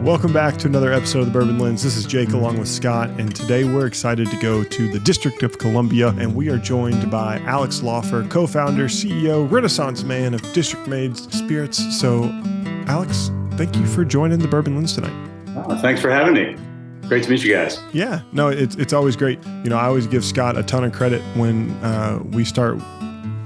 Welcome back to another episode of the Bourbon Lens. This is Jake along with Scott, and today we're excited to go to the District of Columbia, and we are joined by Alex Laufer, co-founder, CEO, Renaissance man of District Made Spirits. So, Alex, thank you for joining the Bourbon Lens tonight. Oh, thanks for having me. Great to meet you guys. Yeah, no, it's always great. You know, I always give Scott a ton of credit when we start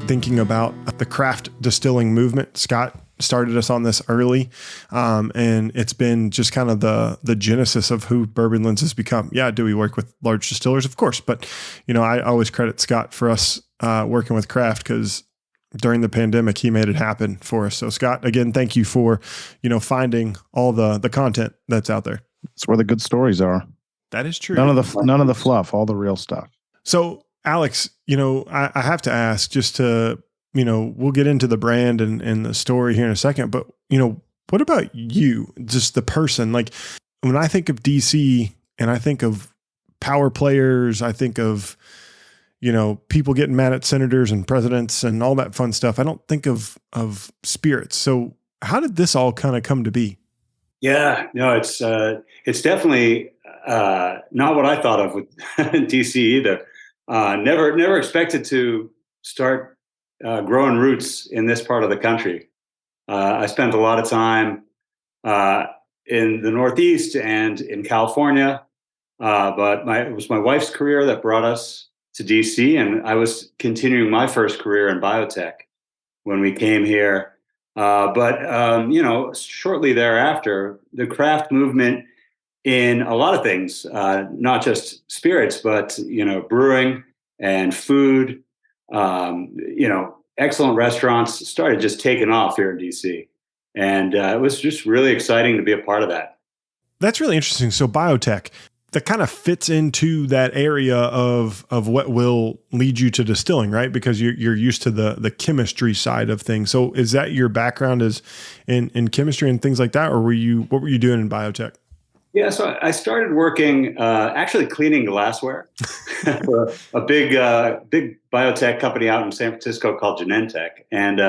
thinking about the craft distilling movement. Scott started us on this early, and it's been just kind of the genesis of who Bourbon Lens has become. Yeah, do we work with large distillers? Of course, but you know, I always credit Scott for us working with craft because during the pandemic he made it happen for us. So Scott, again, thank you for finding all the content that's out there. It's where the good stories are. That is true. None of the fluff, all the real stuff. So Alex, I have to ask just to. We'll get into the brand and the story here in a second, but, what about you, just the person? Like when I think of DC and I think of power players, I think of, people getting mad at senators and presidents and all that fun stuff. I don't think of spirits. So how did this all kind of come to be? Yeah, no, it's definitely not what I thought of with DC either. Never expected to start growing roots in this part of the country. I spent a lot of time in the Northeast and in California, but it was my wife's career that brought us to DC, and I was continuing my first career in biotech when we came here. But shortly thereafter, the craft movement in a lot of things, not just spirits, but brewing and food. Excellent restaurants started just taking off here in DC. And it was just really exciting to be a part of that. That's really interesting. So biotech, that kind of fits into that area of what will lead you to distilling, right? Because you're used to the chemistry side of things. So is that your background is in chemistry and things like that? Or what were you doing in biotech? Yeah, so I started working, actually cleaning glassware for a big biotech company out in San Francisco called Genentech. And,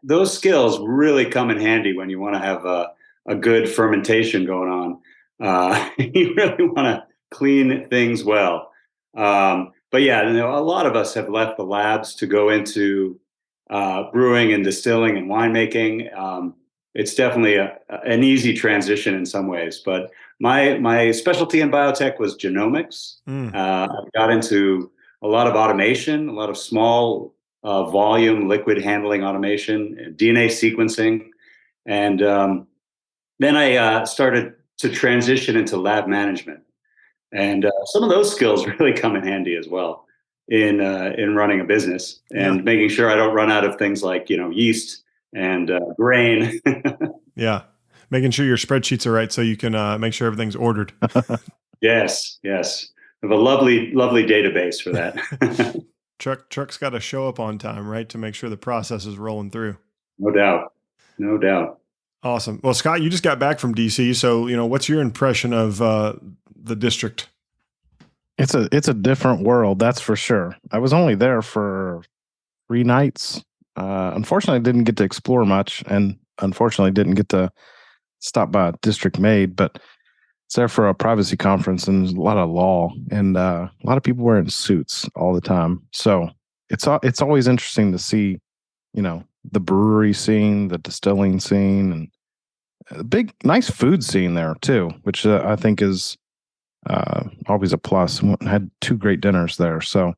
those skills really come in handy when you want to have a good fermentation going on. You really want to clean things well. But yeah, a lot of us have left the labs to go into brewing and distilling and winemaking. It's definitely an easy transition in some ways, but my specialty in biotech was genomics. I got into a lot of automation, a lot of small volume liquid handling automation, DNA sequencing, and then I started to transition into lab management, and some of those skills really come in handy as well in running a business and making sure I don't run out of things like yeast and grain. Yeah. Making sure your spreadsheets are right so you can make sure everything's ordered. Yes. I have a lovely database for that. Truck's got to show up on time, right? To make sure the process is rolling through. No doubt. Awesome. Well, Scott, you just got back from DC. So, what's your impression of the district? It's a different world. That's for sure. I was only there for 3 nights. Unfortunately, I didn't get to explore much, and unfortunately didn't get to stop by District Made, but it's there for a privacy conference, and there's a lot of law and a lot of people wearing suits all the time. So it's always interesting to see, the brewery scene, the distilling scene, and a big, nice food scene there too, which I think is always a plus. Had 2 great dinners there. So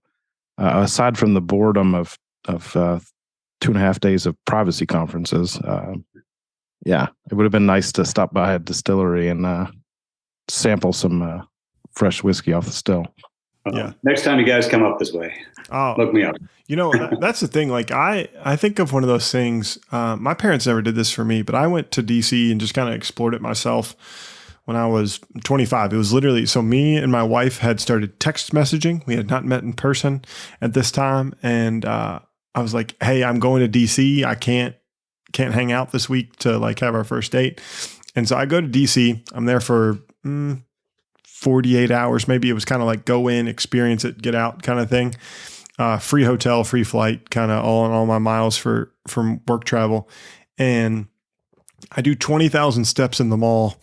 aside from the boredom of 2.5 days of privacy conferences. It would have been nice to stop by a distillery and sample some fresh whiskey off the still. Yeah. Next time you guys come up this way, look me up. That's the thing. Like I think of one of those things. My parents never did this for me, but I went to DC and just kind of explored it myself when I was 25. It was literally, so me and my wife had started text messaging. We had not met in person at this time. And, I was like, hey, I'm going to DC. I can't hang out this week to like have our first date. And so I go to DC. I'm there for 48 hours. Maybe it was kind of like go in, experience it, get out kind of thing. Free hotel, free flight, kind of all in all my miles from work travel. And I do 20,000 steps in the mall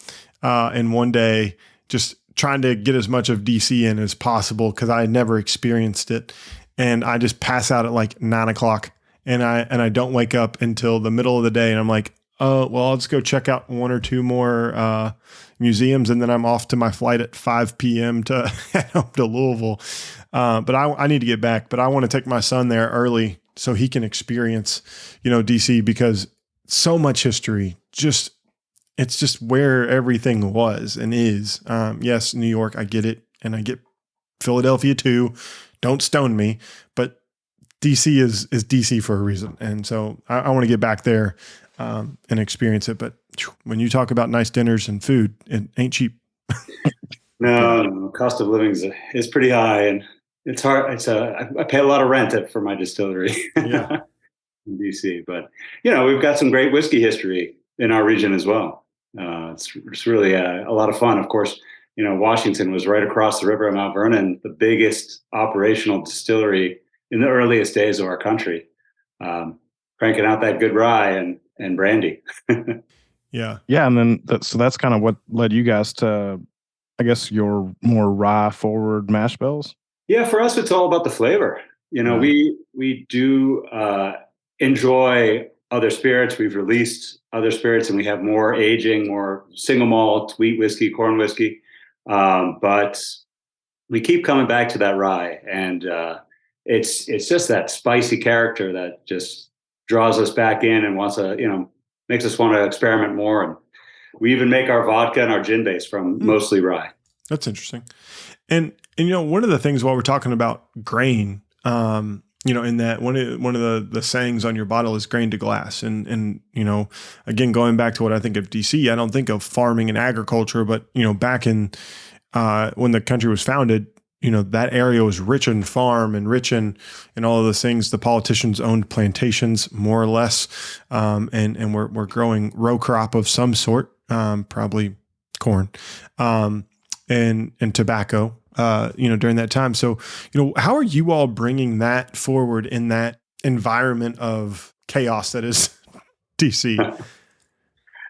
in one day, just trying to get as much of DC in as possible because I had never experienced it. And I just pass out at like 9 o'clock, and I don't wake up until the middle of the day. And I'm like, oh, well, I'll just go check out one or two more museums, and then I'm off to my flight at 5 p.m. to head home to Louisville. But I need to get back. But I want to take my son there early so he can experience, DC, because so much history. It's just where everything was and is. Yes, New York, I get it, and I get Philadelphia too. Don't stone me, but DC is DC for a reason, and so I want to get back there and experience it. But when you talk about nice dinners and food, it ain't cheap. No, cost of living is pretty high, and it's hard. I pay a lot of rent for my distillery Yeah. in DC, but we've got some great whiskey history in our region as well. It's really a lot of fun. Of course, Washington was right across the river at Mount Vernon, the biggest operational distillery in the earliest days of our country, cranking out that good rye and brandy. Yeah. Yeah. And then that's kind of what led you guys to, I guess, your more rye forward mash bills. Yeah, for us, it's all about the flavor. Yeah. We do enjoy other spirits. We've released other spirits, and we have more aging, more single malt, wheat whiskey, corn whiskey. But we keep coming back to that rye, and it's just that spicy character that just draws us back in and wants to, makes us want to experiment more. And we even make our vodka and our gin base from mostly rye. That's interesting. And one of the things while we're talking about grain, in that one of the sayings on your bottle is grain to glass. And again, going back to what I think of DC, I don't think of farming and agriculture, but, back in when the country was founded, that area was rich in farm and rich in all of those things. The politicians owned plantations more or less. And we're growing row crop of some sort, probably corn, and tobacco, during that time. So, how are you all bringing that forward in that environment of chaos that is DC?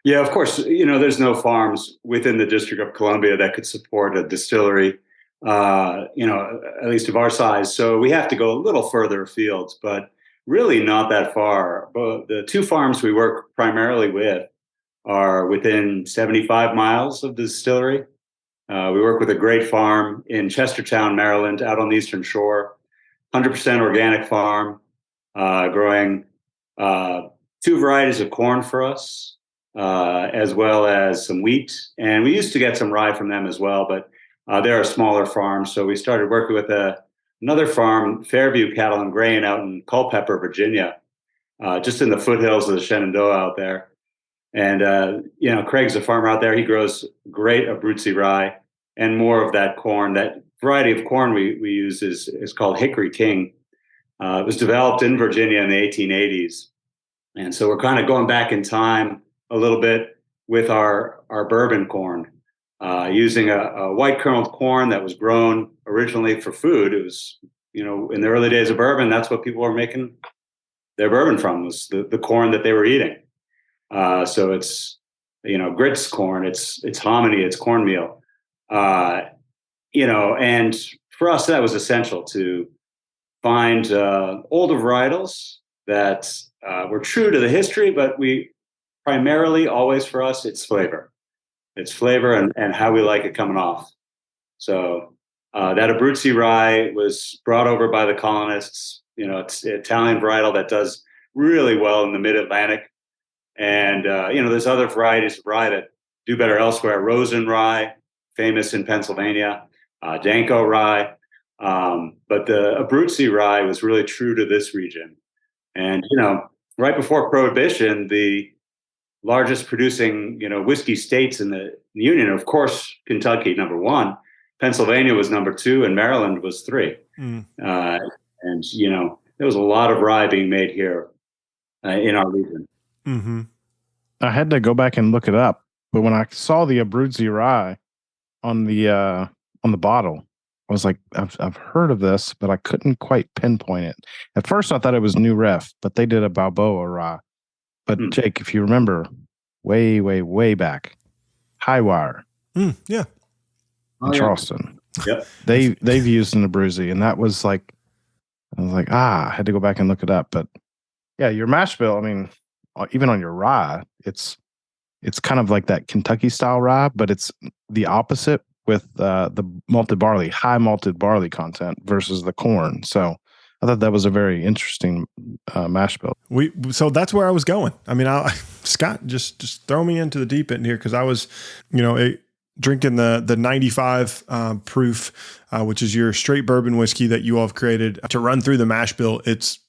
Yeah, of course, there's no farms within the District of Columbia that could support a distillery, at least of our size. So we have to go a little further afield, but really not that far. But the two farms we work primarily with are within 75 miles of the distillery. We work with a great farm in Chestertown, Maryland, out on the Eastern Shore, 100% organic farm, growing two varieties of corn for us, as well as some wheat. And we used to get some rye from them as well, but they're a smaller farm. So we started working with another farm, Fairview Cattle and Grain, out in Culpeper, Virginia, just in the foothills of the Shenandoah out there. And, Craig's a farmer out there. He grows great Abruzzi rye and more of that corn. That variety of corn we use is called Hickory King. It was developed in Virginia in the 1880s. And so we're kind of going back in time a little bit with our bourbon corn, using a white kerneled corn that was grown originally for food. It was, in the early days of bourbon, that's what people were making their bourbon from, was the corn that they were eating. So it's, grits corn, it's hominy, it's cornmeal, and for us, that was essential to find older varietals that were true to the history, but we primarily always, for us, it's flavor. It's flavor and how we like it coming off. So that Abruzzi rye was brought over by the colonists. It's the Italian varietal that does really well in the mid-Atlantic. And, there's other varieties of rye that do better elsewhere. Rosen rye, famous in Pennsylvania, Danko rye. But the Abruzzi rye was really true to this region. And, right before Prohibition, the largest producing, whiskey states in the Union, of course, Kentucky, number one, Pennsylvania was number two, and Maryland was three. And, there was a lot of rye being made here in our region. Mm-hmm. I had to go back and look it up, but when I saw the Abruzzi rye on the bottle, I was like, I've heard of this, but I couldn't quite pinpoint it. At first, I thought it was New Ref, but they did a Balboa rye. But Jake, if you remember, way, way, way back. Highwire Yeah. in Charleston. Yep. They've used in the Bruzy, and that was like, I was like, I had to go back and look it up. But yeah, your mash bill, I mean, even on your rye, it's kind of like that Kentucky style rye, but it's the opposite with the malted barley, high malted barley content versus the corn. So I thought that was a very interesting mash bill. So that's where I was going. I mean, Scott, just throw me into the deep end here, because I was, drinking the 95 proof, which is your straight bourbon whiskey that you all have created to run through the mash bill. It's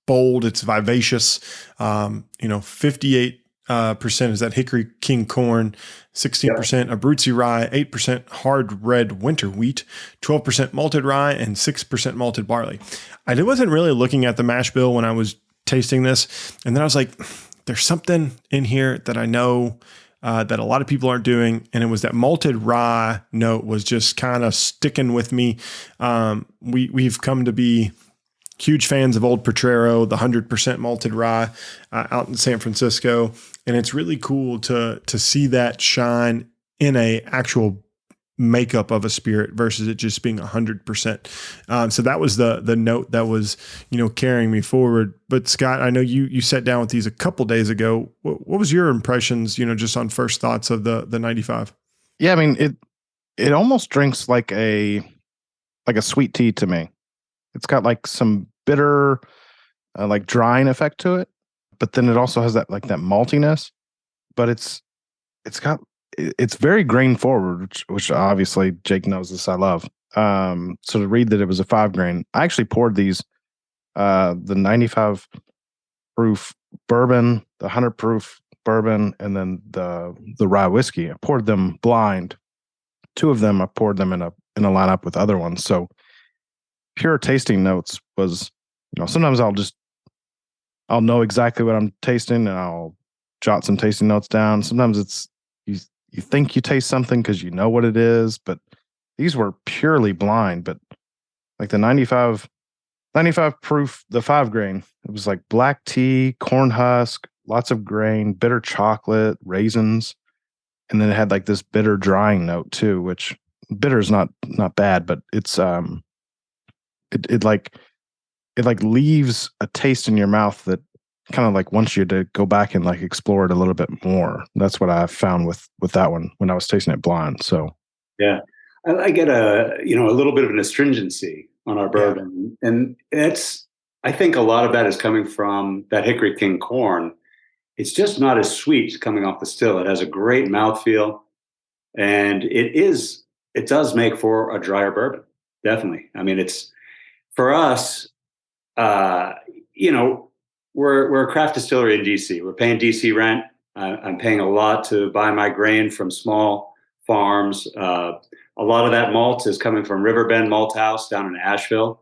bold, it's vivacious. 58% is that Hickory King corn, 16% Abruzzi rye, 8% hard red winter wheat, 12% malted rye, and 6% malted barley. I wasn't really looking at the mash bill when I was tasting this, and then I was like, there's something in here that I know that a lot of people aren't doing, and it was that malted rye note was just kind of sticking with me. We've come to be huge fans of Old Potrero, the 100% malted rye out in San Francisco. And it's really cool to see that shine in a actual makeup of a spirit versus it just being 100%. So that was the note that was, carrying me forward. But Scott, I know you sat down with these a couple days ago. What was your impressions, just on first thoughts of the 95? Yeah, I mean, it almost drinks like a sweet tea to me. It's got like some bitter, like drying effect to it, but then it also has that maltiness. But it's very grain forward, which obviously Jake knows this. I love. So to read that it was a 5 grain, I actually poured these, the 95 proof bourbon, the 100 proof bourbon, and then the rye whiskey. I poured them blind. 2 of them I poured them in a lineup with other ones. So pure tasting notes was, sometimes I'll know exactly what I'm tasting and I'll jot some tasting notes down. Sometimes it's you think you taste something because you know what it is, but these were purely blind. But like the 95 proof, the 5 grain, it was like black tea, corn husk, lots of grain, bitter chocolate, raisins, and then it had like this bitter drying note too, which bitter is not bad, but it's it leaves a taste in your mouth that kind of like wants you to go back and like explore it a little bit more. That's what I found with that one when I was tasting it blind. So yeah, I get a little bit of an astringency on our bourbon, and I think a lot of that is coming from that Hickory King corn. It's just not as sweet coming off the still. It has a great mouthfeel, and it does make for a drier bourbon. Definitely. I mean, it's for us. We're a craft distillery in D.C. We're paying D.C. rent. I'm paying a lot to buy my grain from small farms. A lot of that malt is coming from Riverbend Malt House down in Asheville,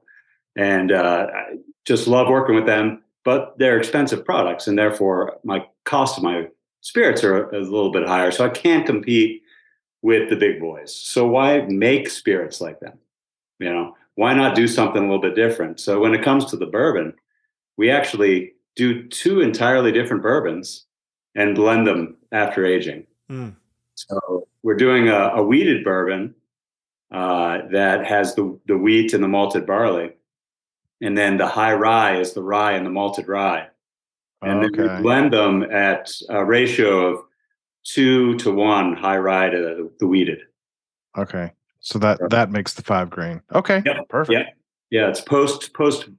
and I just love working with them. But they're expensive products, and therefore my cost of my spirits are a little bit higher. So I can't compete with the big boys. So why make spirits like them? Why not do something a little bit different? So when it comes to the bourbon, we actually do 2 entirely different bourbons and blend them after aging. So we're doing a wheated bourbon that has the wheat and the malted barley. And then the high rye is the rye and the malted rye. And then we blend them at a ratio of 2-to-1 high rye to the wheated. Okay. So that makes the 5 grain. Okay. Yep. Perfect. Yeah. It's post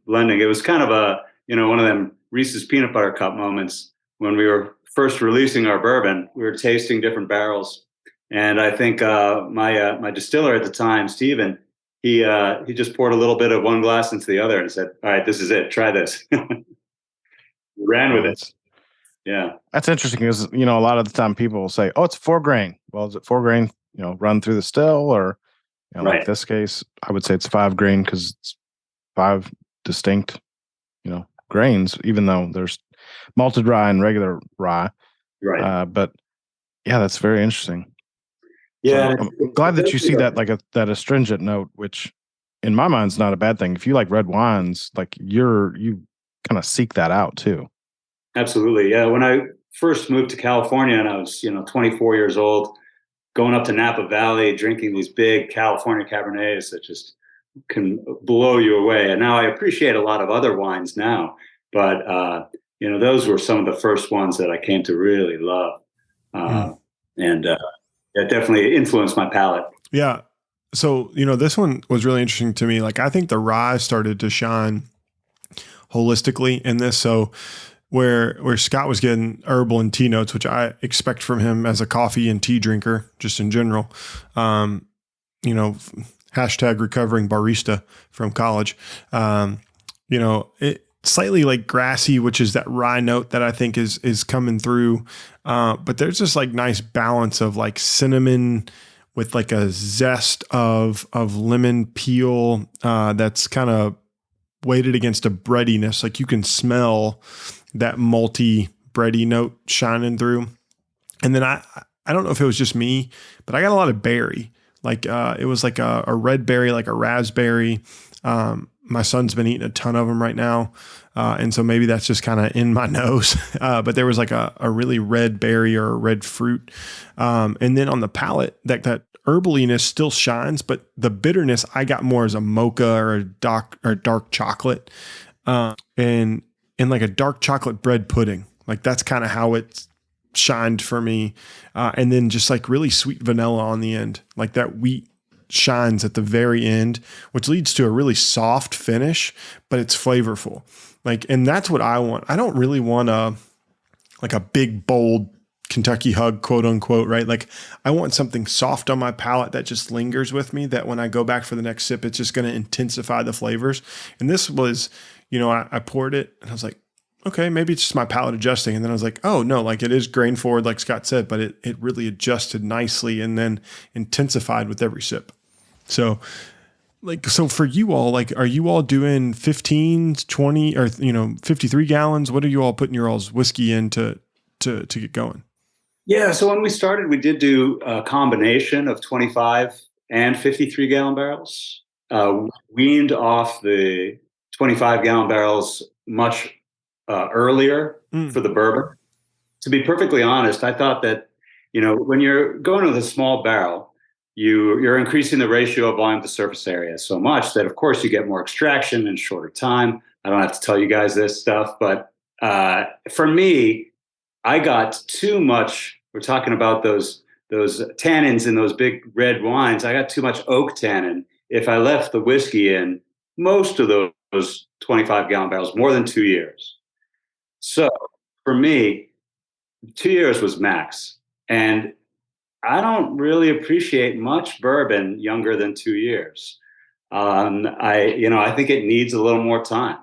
blending. It was kind of one of them Reese's peanut butter cup moments when we were first releasing our bourbon. We were tasting different barrels, and I think my distiller at the time, Steven, he just poured a little bit of one glass into the other and said, "All right, this is it. Try this." We ran with it. Yeah, that's interesting because a lot of the time people will say, "Oh, it's 4 grain." Well, is it 4 grain? Run through the still, or right. Like this case, I would say it's 5 grain because it's 5 distinct, grains. Even though there's malted rye and regular rye, right? But yeah, that's very interesting. Yeah, so I'm glad that you see that that astringent note, which in my mind is not a bad thing. If you like red wines, like you kind of seek that out too. Absolutely. Yeah. When I first moved to California and I was, 24 years old, going up to Napa Valley, drinking these big California Cabernets that just can blow you away. And now I appreciate a lot of other wines now, but those were some of the first ones that I came to really love, and that definitely influenced my palate. Yeah. So this one was really interesting to me. Like I think the rye started to shine holistically in this. So where Scott was getting herbal and tea notes, which I expect from him as a coffee and tea drinker, just in general, hashtag recovering barista from college, it slightly like grassy, which is that rye note that I think is coming through. But there's this like nice balance of like cinnamon with like a zest of lemon peel, that's kind of weighted against a breadiness. Like you can smell that malty bready note shining through. And then I don't know if it was just me, but I got a lot of berry. Like it was like a red berry, like a raspberry. My son's been eating a ton of them right now. And so maybe that's just kind of in my nose. But there was like a really red berry or a red fruit. And then on the palate, that herbaliness still shines, but the bitterness I got more as a mocha or a dark chocolate. And like a dark chocolate bread pudding. Like that's kind of how it shined for me. And then just like really sweet vanilla on the end. Like that wheat shines at the very end, which leads to a really soft finish, but it's flavorful. Like, and that's what I want. I don't really want a big, bold Kentucky hug, quote unquote, right? Like I want something soft on my palate that just lingers with me, that when I go back for the next sip, it's just going to intensify the flavors. And this was, I poured it and I was like, okay, maybe it's just my palate adjusting. And then I was like, oh no, like it is grain forward, like Scott said, but it really adjusted nicely and then intensified with every sip. So for you all, like, are you all doing 15, 20 or, 53 gallons? What are you all putting your all's whiskey in to get going? Yeah. So when we started, we did do a combination of 25 and 53 gallon barrels, weaned off the 25-gallon barrels much earlier for the bourbon. To be perfectly honest, I thought that, when you're going with a small barrel, you're increasing the ratio of volume to surface area so much that, of course, you get more extraction in shorter time. I don't have to tell you guys this stuff, but for me, I got too much. We're talking about those tannins in those big red wines. I got too much oak tannin if I left the whiskey in most of those 25-gallon barrels more than 2 years. So for me, 2 years was max. And I don't really appreciate much bourbon younger than 2 years. I think it needs a little more time.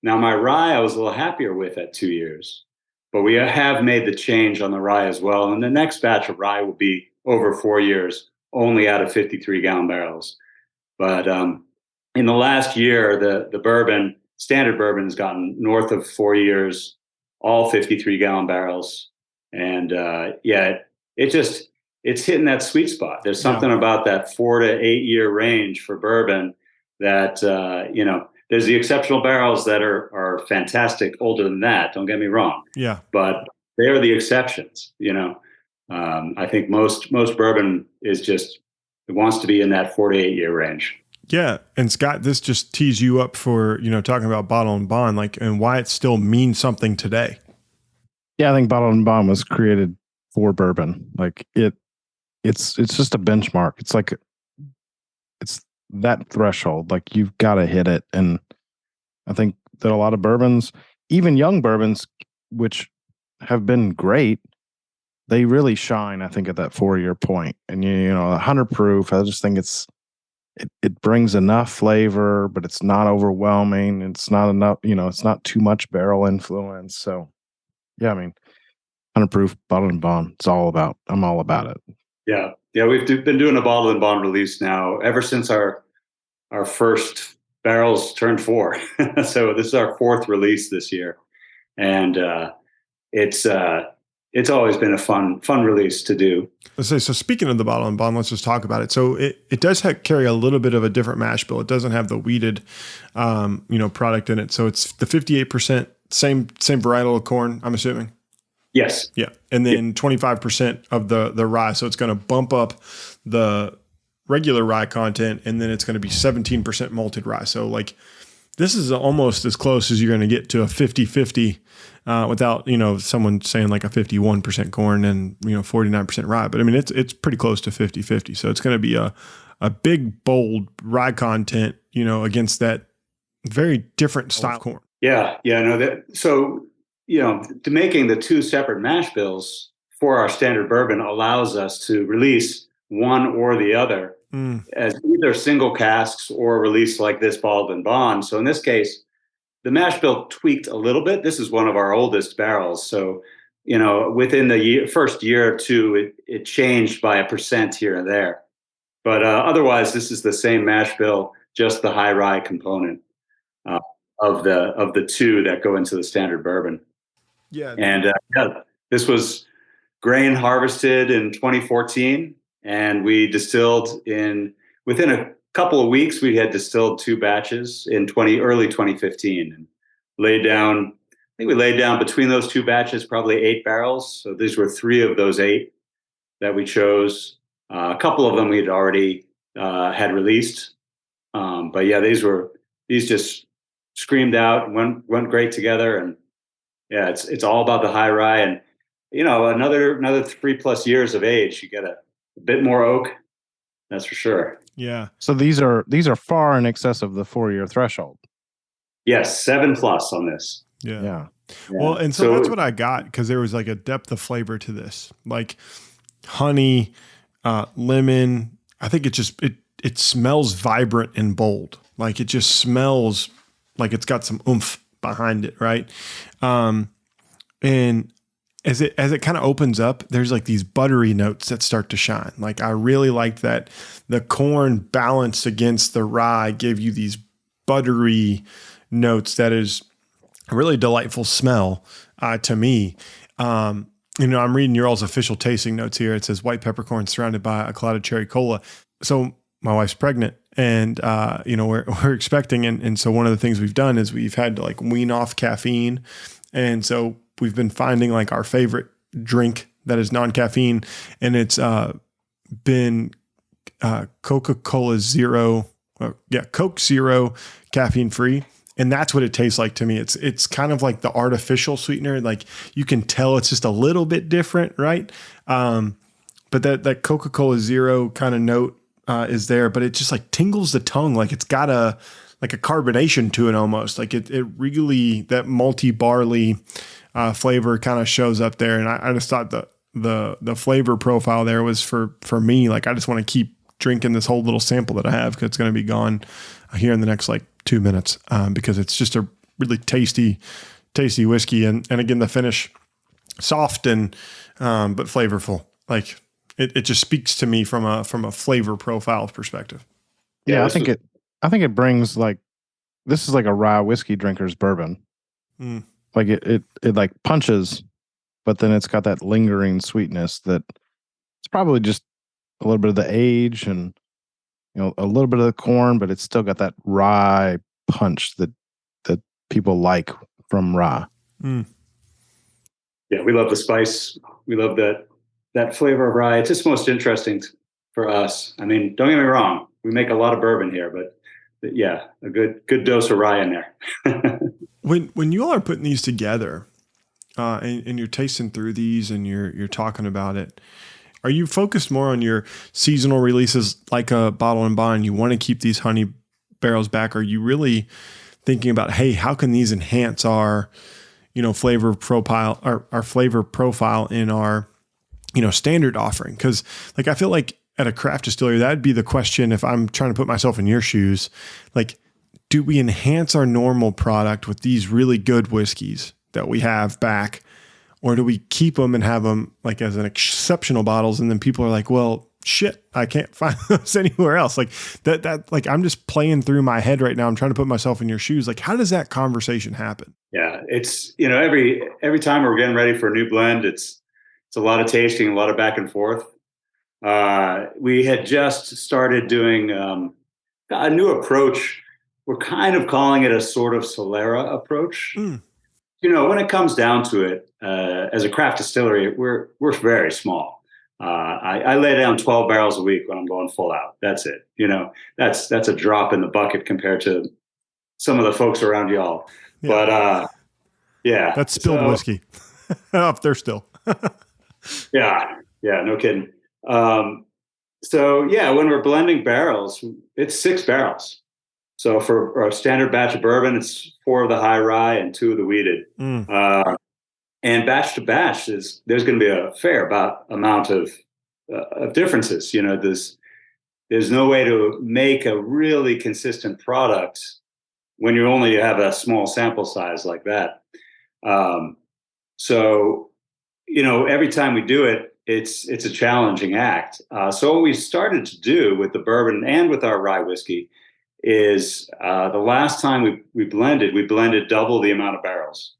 Now, my rye, I was a little happier with at 2 years, but we have made the change on the rye as well. And the next batch of rye will be over 4 years, only out of 53-gallon barrels. But in the last year, the bourbon, standard bourbon, has gotten north of 4 years, all 53-gallon barrels. And it's hitting that sweet spot. There's something about that 4 to 8 year range for bourbon that, there's the exceptional barrels that are fantastic older than that. Don't get me wrong. Yeah. But they are the exceptions, I think most bourbon is just, it wants to be in that 4 to 8 year range. Yeah. And Scott, this just tees you up for, talking about Bottle and Bond, like, and why it still means something today. Yeah. I think Bottle and Bond was created for bourbon. Like it's just a benchmark. It's like, it's that threshold. Like you've got to hit it. And I think that a lot of bourbons, even young bourbons, which have been great, they really shine, I think, at that 4 year point. And 100 proof, I just think it brings enough flavor, but it's not overwhelming. It's not enough, it's not too much barrel influence. So yeah, 100 proof, bottled and bond. I'm all about it. Yeah. Yeah. We've been doing a bottled and bond release now ever since our first barrels turned 4. So this is our 4th release this year. And it's always been a fun release to do. Let's say, so speaking of the bottle and bond, let's just talk about it. So it does carry a little bit of a different mash bill. It doesn't have the wheated, product in it. So it's the 58%, same varietal of corn, I'm assuming. Yes. Yeah. And then 25% of the rye. So it's going to bump up the regular rye content, and then it's going to be 17% malted rye. So like this is almost as close as you're going to get to a 50-50 without, someone saying like a 51% corn and, 49% rye. But I mean, it's pretty close to 50-50. So it's going to be a big, bold rye content, against that very different style of corn. Yeah. Yeah. No, so, to making the two separate mash bills for our standard bourbon allows us to release one or the other as either single casks or release like this bottled and bond. So in this case, the mash bill tweaked a little bit. This is one of our oldest barrels. So, within the first year or two, it changed by 1% here and there. But otherwise, this is the same mash bill, just the high rye component of the two that go into the standard bourbon. Yeah. And this was grain harvested in 2014, and we distilled within a couple of weeks. We had distilled 2 batches in early 2015, and laid down. I think we laid down between those 2 batches probably 8 barrels. So these were 3 of those 8 that we chose. A couple of them we'd already had released, but yeah, these just screamed out and went great together. And yeah, it's all about the high rye, and another 3+ years of age, you get a bit more oak, that's for sure. Yeah. So these are far in excess of the 4-year threshold. Yes, 7+ on this. Yeah. Well, and so that's what I got, because there was like a depth of flavor to this, like honey, lemon. I think it smells vibrant and bold. Like it just smells like it's got some oomph behind it, right? And as it kind of opens up, there's like these buttery notes that start to shine. Like I really liked that the corn balanced against the rye gave you these buttery notes that is a really delightful smell to me. I'm reading your all's official tasting notes here. It says white peppercorn surrounded by a cloud of cherry cola. So my wife's pregnant, and we're expecting, and so one of the things we've done is we've had to like wean off caffeine, and so we've been finding like our favorite drink that is non-caffeine, and it's been Coca-Cola Zero, Coke Zero, caffeine free. And that's what it tastes like to me. It's kind of like the artificial sweetener. Like you can tell it's just a little bit different, right? But that Coca-Cola Zero kind of note is there, but it just like tingles the tongue. Like it's got a carbonation to it almost. Like it really, that malty barley flavor kind of shows up there. And I just thought the flavor profile there was for me. Like I just want to keep drinking this whole little sample that I have, because it's going to be gone here in the next 2 minutes, because it's just a really tasty whiskey. And again, the finish soft and but flavorful. Like it just speaks to me from a flavor profile perspective. Yeah, I think it brings this is like a rye whiskey drinker's bourbon. Like it like punches, but then it's got that lingering sweetness that it's probably just a little bit of the age and a little bit of the corn, but it's still got that rye punch that people like from rye. Yeah, we love the spice. We love that flavor of rye. It's just most interesting for us. I mean, don't get me wrong, we make a lot of bourbon here, but yeah, a good dose of rye in there. When you all are putting these together, and you're tasting through these and you're talking about it, are you focused more on your seasonal releases like a bottle and bond? You want to keep these honey barrels back? Or are you really thinking about, hey, how can these enhance our, flavor profile, our flavor profile in our, standard offering? Because I feel like at a craft distillery, that'd be the question. If I'm trying to put myself in your shoes, do we enhance our normal product with these really good whiskeys that we have back? Or do we keep them and have them as an exceptional bottles? And then people are like, well, shit, I can't find those anywhere else. I'm just playing through my head right now. I'm trying to put myself in your shoes. How does that conversation happen? Yeah, it's, every time we're getting ready for a new blend, it's a lot of tasting, a lot of back and forth. We had just started doing a new approach. We're kind of calling it a sort of Solera approach. When it comes down to it, as a craft distillery, we're very small. I lay down 12 barrels a week when I'm going full out. That's it. That's a drop in the bucket compared to some of the folks around y'all. Yeah. But yeah, that's spilled whiskey up there still. yeah, no kidding. So yeah, when we're blending barrels, it's 6 barrels. So for a standard batch of bourbon, it's 4 of the high rye and 2 of the wheated. And batch to batch there's going to be a fair amount of differences. There's no way to make a really consistent product when you only have a small sample size like that. So every time we do it, it's a challenging act. So what we started to do with the bourbon and with our rye whiskey is the last time we blended double the amount of barrels.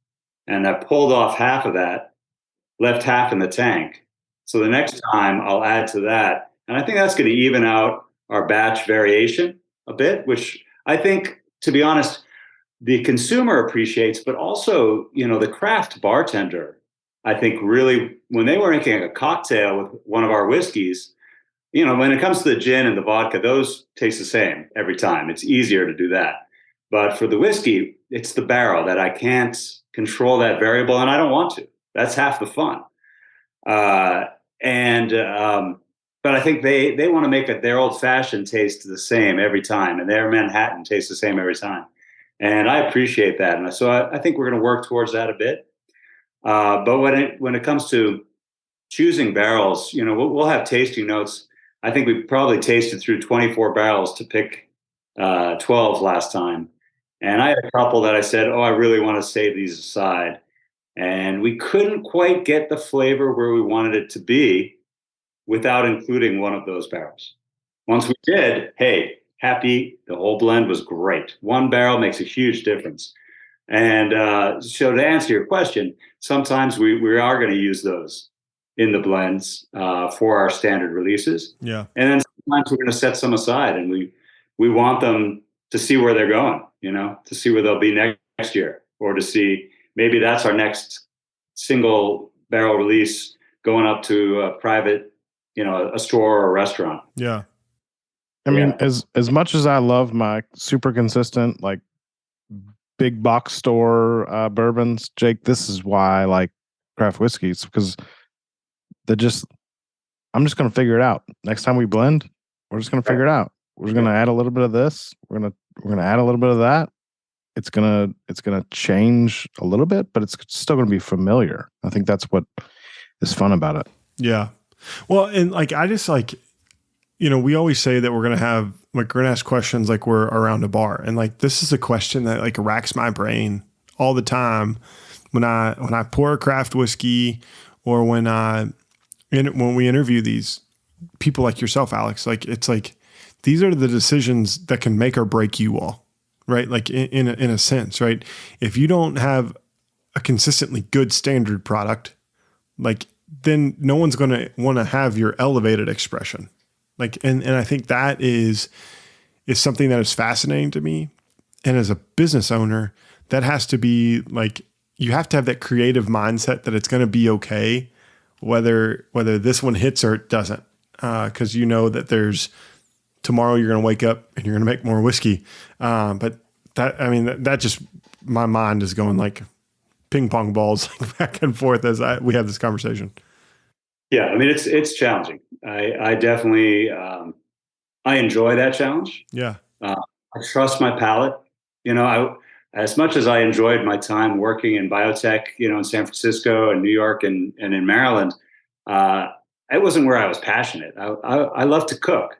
And I pulled off half of that, left half in the tank. So the next time I'll add to that. And I think that's going to even out our batch variation a bit, which I think, to be honest, the consumer appreciates, but also, the craft bartender, I think really, when they were making a cocktail with one of our whiskeys, when it comes to the gin and the vodka, those taste the same every time. It's easier to do that. But for the whiskey, it's the barrel that I can't control that variable, and I don't want to. That's half the fun. But I think they want to make their old fashioned taste the same every time, and their Manhattan tastes the same every time. And I appreciate that, and so I think we're going to work towards that a bit. But when it comes to choosing barrels, we'll have tasting notes. I think we probably tasted through 24 barrels to pick 12 last time. And I had a couple that I said, I really want to save these aside. And we couldn't quite get the flavor where we wanted it to be without including one of those barrels. Once we did, hey, happy, the whole blend was great. One barrel makes a huge difference. And so to answer your question, sometimes we are going to use those in the blends for our standard releases. Yeah. And then sometimes we're going to set some aside, and we want them to see where they're going, to see where they'll be next year, or to see maybe that's our next single barrel release going up to a private, a store or a restaurant. Yeah. I mean, as much as I love my super consistent, like big box store bourbons, Jake, this is why I like craft whiskeys, because I'm just going to figure it out. Next time we blend, we're just going to figure it out. We're going to add a little bit of this. We're going to add a little bit of that. It's going to change a little bit, but it's still going to be familiar. I think that's what is fun about it. Yeah. Well, and I just we always say that we're going to ask questions like we're around a bar. And this is a question that racks my brain all the time when I pour a craft whiskey, or when we interview these people like yourself, Alex. It's these are the decisions that can make or break you all, right? In a sense, right? If you don't have a consistently good standard product, then no one's going to want to have your elevated expression. And I think that is something that is fascinating to me. And as a business owner, that has to be you have to have that creative mindset that it's going to be okay, whether this one hits or it doesn't. 'Cause that there's tomorrow you're going to wake up and you're going to make more whiskey. But that just, my mind is going ping pong balls back and forth as we have this conversation. Yeah. I mean, it's challenging. I definitely, I enjoy that challenge. Yeah. I trust my palate. As much as I enjoyed my time working in biotech, in San Francisco and New York and in Maryland, it wasn't where I was passionate. I love to cook.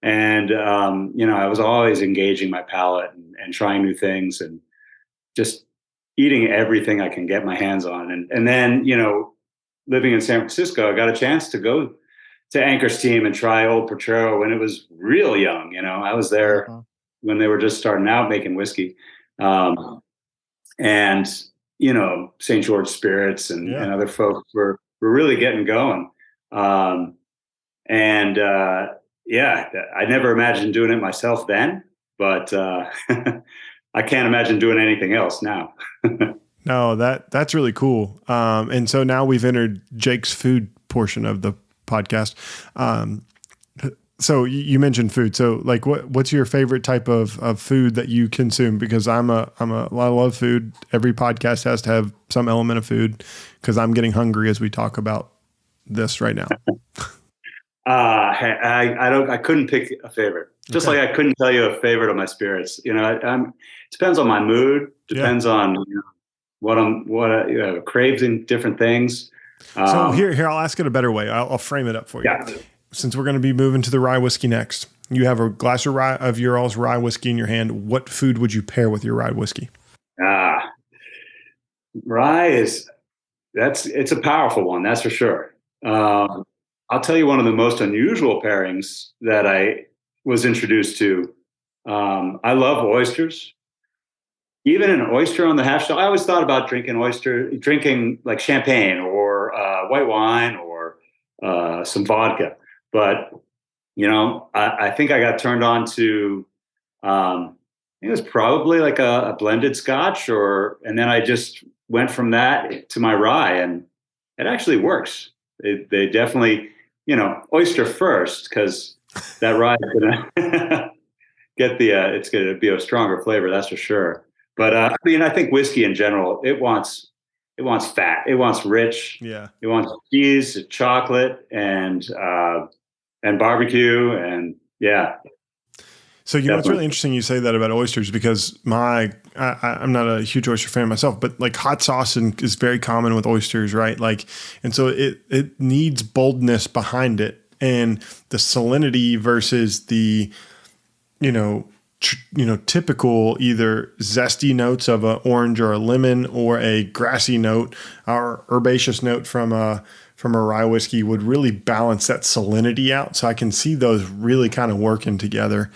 And, I was always engaging my palate and trying new things and just eating everything I can get my hands on. And then, living in San Francisco, I got a chance to go to Anchor's team and try Old Potrero when it was real young. I was there when they were just starting out making whiskey. And, St. George Spirits and other folks were really getting going. I never imagined doing it myself then, but I can't imagine doing anything else now. No, that's really cool. And so now we've entered Jake's food portion of the podcast. So you mentioned food. So like, what's your favorite type of food that you consume? Because I love food. Every podcast has to have some element of food because I'm getting hungry as we talk about this right now. I couldn't pick a favorite. Just like I couldn't tell you a favorite of my spirits. You know, it depends on my mood. Depends on what I'm craving different things. So here I'll ask it a better way. I'll frame it up for you. Yeah. Since we're going to be moving to the rye whiskey next, you have a glass of your all's rye whiskey in your hand. What food would you pair with your rye whiskey? Rye it's a powerful one, that's for sure. I'll tell you one of the most unusual pairings that I was introduced to. I love oysters. Even an oyster on the half shell. I always thought about drinking like champagne or white wine or some vodka. But, I think I got turned on to, it was probably like a blended scotch and then I just went from that to my rye, and it actually works. They definitely, oyster first, because that rye is going to it's going to be a stronger flavor. That's for sure. But I think whiskey in general, it wants fat. It wants rich. Yeah. It wants cheese, chocolate, and barbecue, and yeah. So it's really interesting you say that about oysters, because I'm not a huge oyster fan myself, but like hot sauce is very common with oysters, right? Like, and so it needs boldness behind it, and the salinity versus the typical either zesty notes of an orange or a lemon, or a grassy note or herbaceous note from a rye whiskey would really balance that salinity out. So I can see those really kind of working together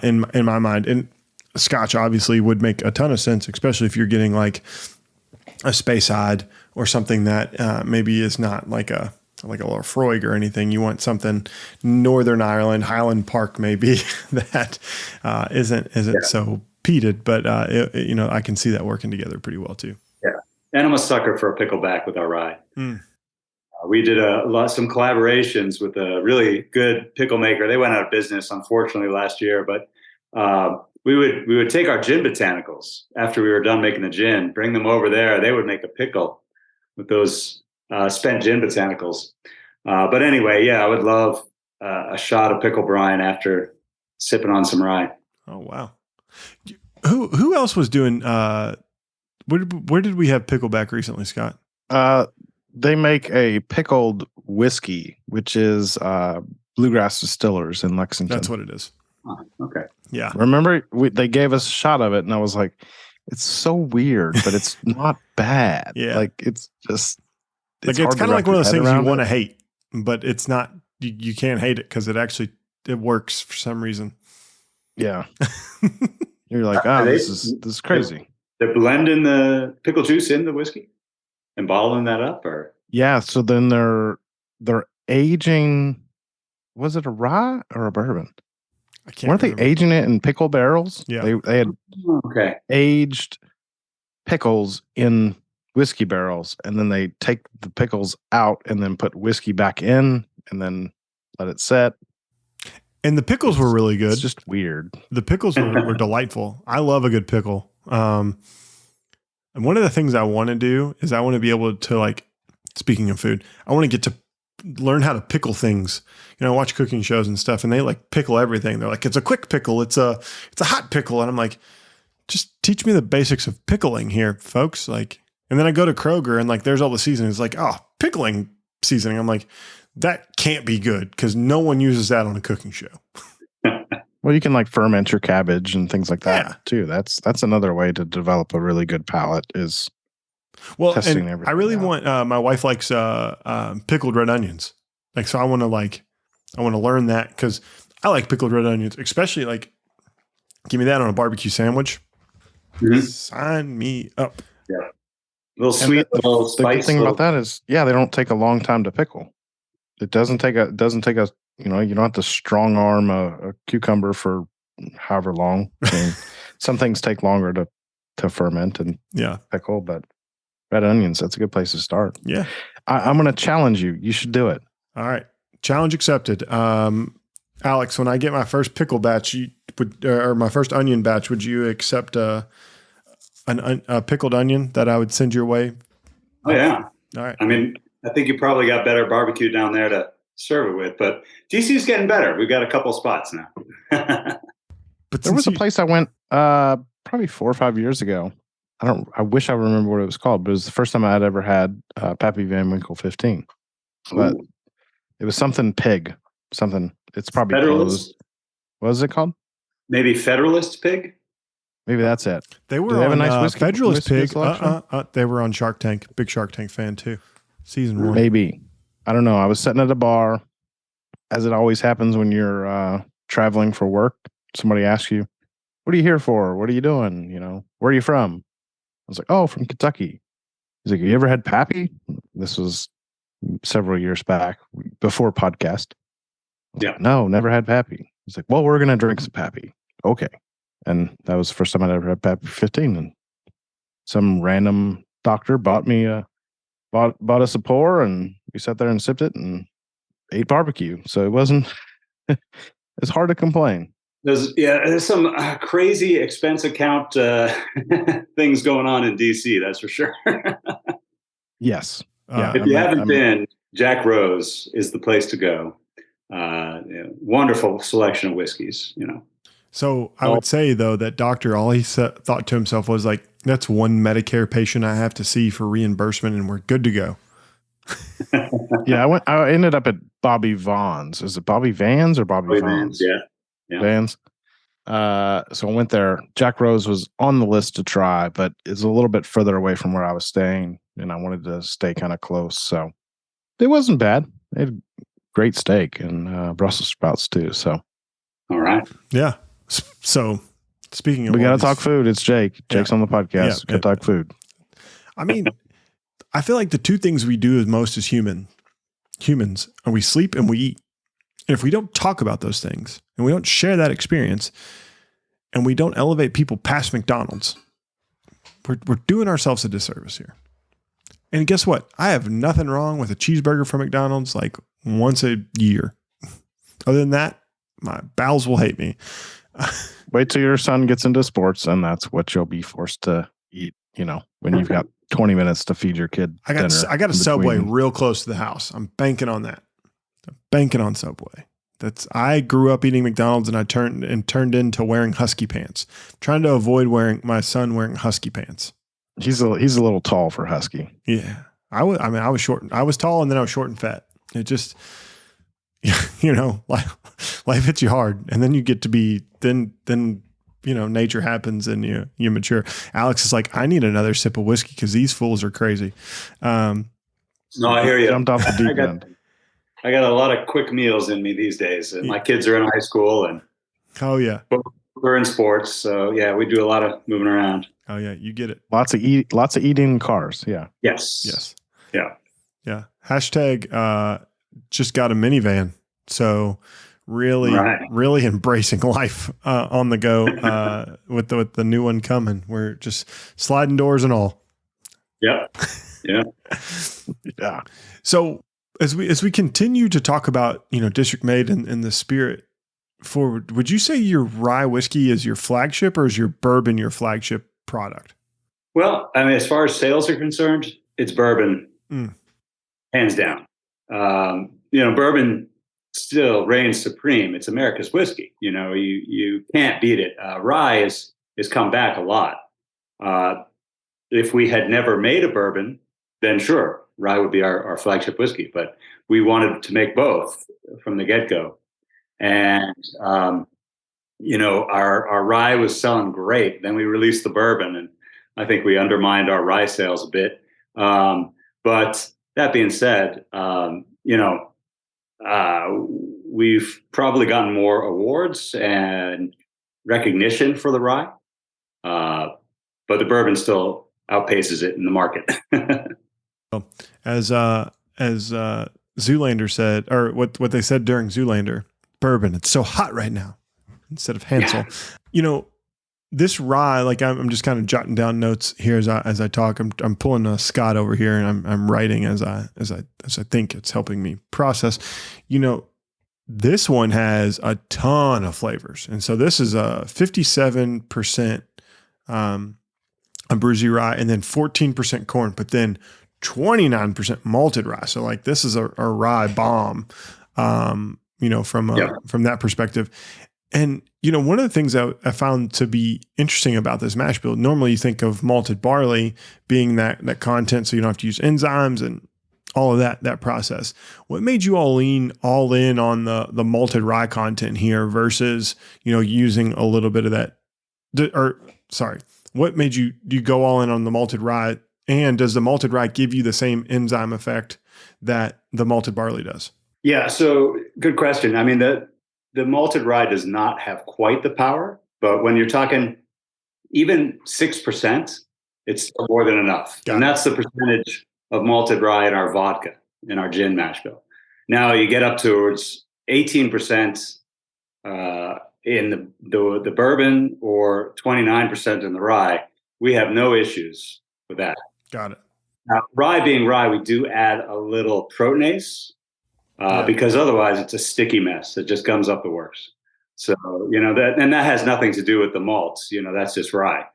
in my mind. And Scotch obviously would make a ton of sense, especially if you're getting like a Speyside or something that maybe is not like a Lafroig or anything. You want something Northern Ireland, Highland Park maybe that isn't so peated, but I can see that working together pretty well too. Yeah, and I'm a sucker for a pickleback with our rye. We did some collaborations with a really good pickle maker. They went out of business, unfortunately, last year. But we would take our gin botanicals after we were done making the gin, bring them over there. They would make a pickle with those spent gin botanicals. But anyway, yeah, I would love a shot of pickle brine after sipping on some rye. Oh wow! Who else was doing? Where did we have pickleback recently, Scott? They make a pickled whiskey, which is Bluegrass Distillers in Lexington. That's what it is. Oh, okay. Yeah. Remember, they gave us a shot of it, and I was like, it's so weird, but it's not bad. Yeah. Like, it's just... It's kind of like one of those things you want to hate, but it's not... You can't hate it because it works for some reason. Yeah. You're like, this is crazy. They're blending the pickle juice in the whiskey and bottling that up, or? Yeah, so then they're aging... Was it a rye or a bourbon? Weren't they aging it in pickle barrels? Yeah. They had aged pickles in whiskey barrels, and then they take the pickles out and then put whiskey back in and then let it set. And the pickles were really good. It's just weird. The pickles were delightful. I love a good pickle. And one of the things I want to do is I want to be able to, like, speaking of food, I want to get to learn how to pickle things. Watch cooking shows and stuff, and they like pickle everything. They're like, it's a quick pickle, it's a hot pickle, and I'm like, just teach me the basics of pickling here, folks. Like, and then I go to Kroger and like, there's all the seasoning. It's like, pickling seasoning. I'm like, that can't be good because no one uses that on a cooking show. Well, you can like ferment your cabbage and things like that too. That's another way to develop a really good palate is testing everything. I really want, my wife likes pickled red onions. Like, so I want to learn that because I like pickled red onions, especially like, give me that on a barbecue sandwich. Mm-hmm. Sign me up. Yeah. A little sweet, a little spicy. The good thing about that is, they don't take a long time to pickle. It doesn't take a, you don't have to strong arm a cucumber for however long. I mean, some things take longer to ferment and pickle, but red onions. That's a good place to start. Yeah. I'm going to challenge you. You should do it. All right. Challenge accepted. Alex, when I get my first pickle batch, or my first onion batch, would you accept a pickled onion that I would send your way? Oh yeah. All right. I mean, I think you probably got better barbecue down there to serve it with, but DC's getting better. We've got a couple spots now. But there was a place I went probably 4 or 5 years ago. I wish I remember what it was called, but it was the first time I had ever had Pappy Van Winkle 15. But it was something pig. Something. It's probably Federalist. Closed. What is it called? Maybe Federalist Pig. Maybe that's it. They were Do they have on a nice whiskey, Federalist whiskey Pig. They were on Shark Tank. Big Shark Tank fan too. Season 1. Maybe. I don't know. I was sitting at a bar, as it always happens when you're traveling for work. Somebody asks you, "What are you here for? What are you doing? You know, where are you from?" I was like, "Oh, from Kentucky." He's like, "You ever had Pappy?" This was several years back, before podcast. Yeah. Like, no, never had Pappy. He's like, "Well, we're gonna drink some Pappy." Okay. And that was the first time I'd ever had Pappy 15. And some random doctor bought us a pour, and we sat there and sipped it and ate barbecue. So it wasn't. It's hard to complain. There's some crazy expense account things going on in DC. That's for sure. Yes. If you haven't been, Jack Rose is the place to go. Wonderful selection of whiskeys. So I would say though that doctor, all he thought to himself was like, "That's one Medicare patient I have to see for reimbursement, and we're good to go." Yeah, I ended up at Bobby Vaughn's. Is it Bobby Van's or Bobby Vaughn's? Yeah. Vans. So I went there. Jack Rose was on the list to try, but it's a little bit further away from where I was staying, and I wanted to stay kind of close. So it wasn't bad. They had great steak and Brussels sprouts too. So all right. Yeah. So speaking of, we got to talk food. It's Jake. Jake's on the podcast. Got to talk food. I mean, I feel like the two things we do most as humans are we sleep and we eat. And if we don't talk about those things and we don't share that experience and we don't elevate people past McDonald's, we're doing ourselves a disservice here. And guess what? I have nothing wrong with a cheeseburger from McDonald's like once a year. Other than that, my bowels will hate me. Wait till your son gets into sports, and that's what you'll be forced to eat. When you've got 20 minutes to feed your kid. I got a Subway real close to the house. I'm banking on that. I'm banking on Subway. I grew up eating McDonald's, and I turned into wearing husky pants. I'm trying to avoid my son wearing husky pants. He's a little tall for husky. Yeah, I was short. I was tall, and then I was short and fat. It just, life hits you hard, and then you get to be then nature happens and you mature. Alex is like, I need another sip of whiskey because these fools are crazy. No, I hear you. Jumped off the deep end. I got a lot of quick meals in me these days. And my kids are in high school, and we're in sports. So yeah, we do a lot of moving around. Oh yeah, you get it. Lots of eating in cars. Yeah. Yes. Yeah. Hashtag just got a minivan. So really embracing life on the go with the new one coming. We're just sliding doors and all. Yep. Yeah. Yeah. So as we continue to talk about, District Made and the spirit forward, would you say your rye whiskey is your flagship, or is your bourbon your flagship product? Well, I mean, as far as sales are concerned, it's bourbon, hands down. Bourbon still reigns supreme. It's America's whiskey. You can't beat it. Rye is come back a lot. If we had never made a bourbon, then sure, rye would be our flagship whiskey. But we wanted to make both from the get-go. And, our rye was selling great. Then we released the bourbon, and I think we undermined our rye sales a bit. But that being said, we've probably gotten more awards and recognition for the rye, but the bourbon still outpaces it in the market. As Zoolander said, or what they said during Zoolander, bourbon, it's so hot right now, instead of Hansel. this rye, like I'm just kind of jotting down notes here as I talk. I'm pulling a Scott over here, and I'm writing as I think it's helping me process. You know, this one has a ton of flavors, and so this is a 57% Abruzzi rye, and then 14% corn, but then 29% malted rye. So like this is a rye bomb, you know, from that perspective. And, you know, one of the things I found to be interesting about this mash bill, normally you think of malted barley being that content, so you don't have to use enzymes and all of that process. What made you all in on the malted rye content here versus, you know, using a little bit of that, what made you go all in on the malted rye? And does the malted rye give you the same enzyme effect that the malted barley does? Yeah, so good question. I mean, the malted rye does not have quite the power, but when you're talking even 6%, it's still more than enough. And that's the percentage of malted rye in our vodka, in our gin mash bill. Now you get up towards 18% in the bourbon or 29% in the rye. We have no issues with that. Got it. Now, rye being rye, we do add a little proteinase. Because otherwise it's a sticky mess. It just comes up the works. So, you know, that has nothing to do with the malts, you know, that's just rye.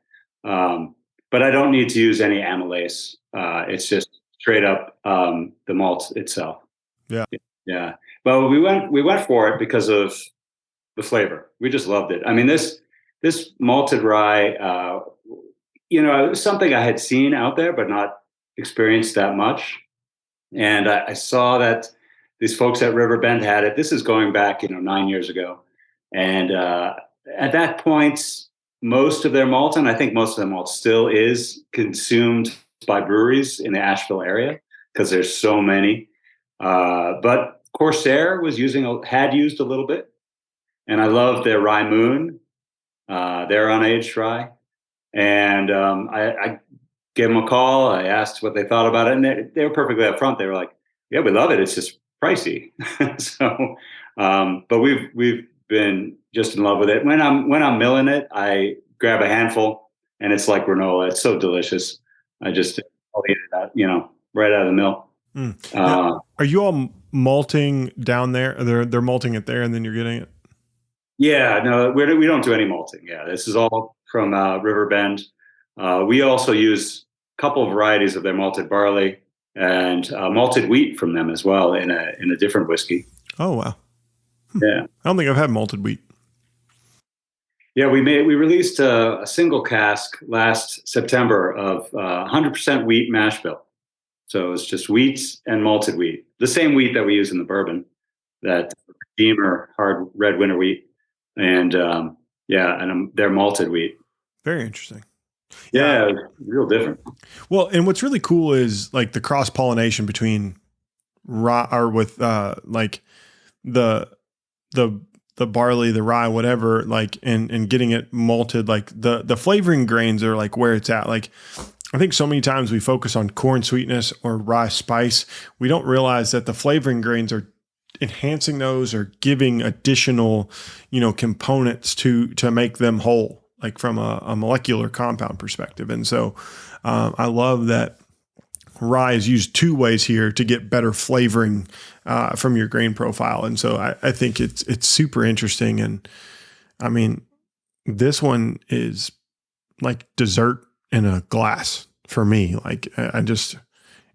But I don't need to use any amylase. It's just straight up the malt itself. Yeah. Yeah. But we went for it because of the flavor. We just loved it. I mean, this malted rye, you know, it was something I had seen out there, but not experienced that much. And I saw that these folks at Riverbend had it. This is going back, you know, 9 years ago. And at that point, most of their malt, and I think most of their malt still is consumed by breweries in the Asheville area because there's so many. But Corsair had used a little bit. And I love their Rye Moon, their unaged rye. And I gave them a call. I asked what they thought about it. And they were perfectly upfront. They were like, yeah, we love it. It's just pricey. So, but we've been just in love with it. When I'm milling it, I grab a handful and it's like granola. It's so delicious. I'll eat it, you know, right out of the mill. Now, are you all malting down there? They're malting it there and then you're getting it? Yeah, no, we don't do any malting. Yeah, this is all from Riverbend. We also use a couple of varieties of their malted barley and malted wheat from them as well in a different whiskey. Oh wow! Yeah, I don't think I've had malted wheat. Yeah, we released a single cask last September of 100% wheat mash bill. So it's just wheat and malted wheat, the same wheat that we use in the bourbon, that Beamer hard red winter wheat, and they're malted wheat. Very interesting. Yeah, real different. Well, and what's really cool is like the cross pollination between rye or with like the barley, the rye, whatever, like and getting it malted. Like the flavoring grains are like where it's at. Like I think so many times we focus on corn sweetness or rye spice. We don't realize that the flavoring grains are enhancing those or giving additional, you know, components to make them whole, like from a molecular compound perspective. And so I love that rye is used two ways here to get better flavoring from your grain profile. And so I think it's super interesting. And I mean, this one is like dessert in a glass for me. Like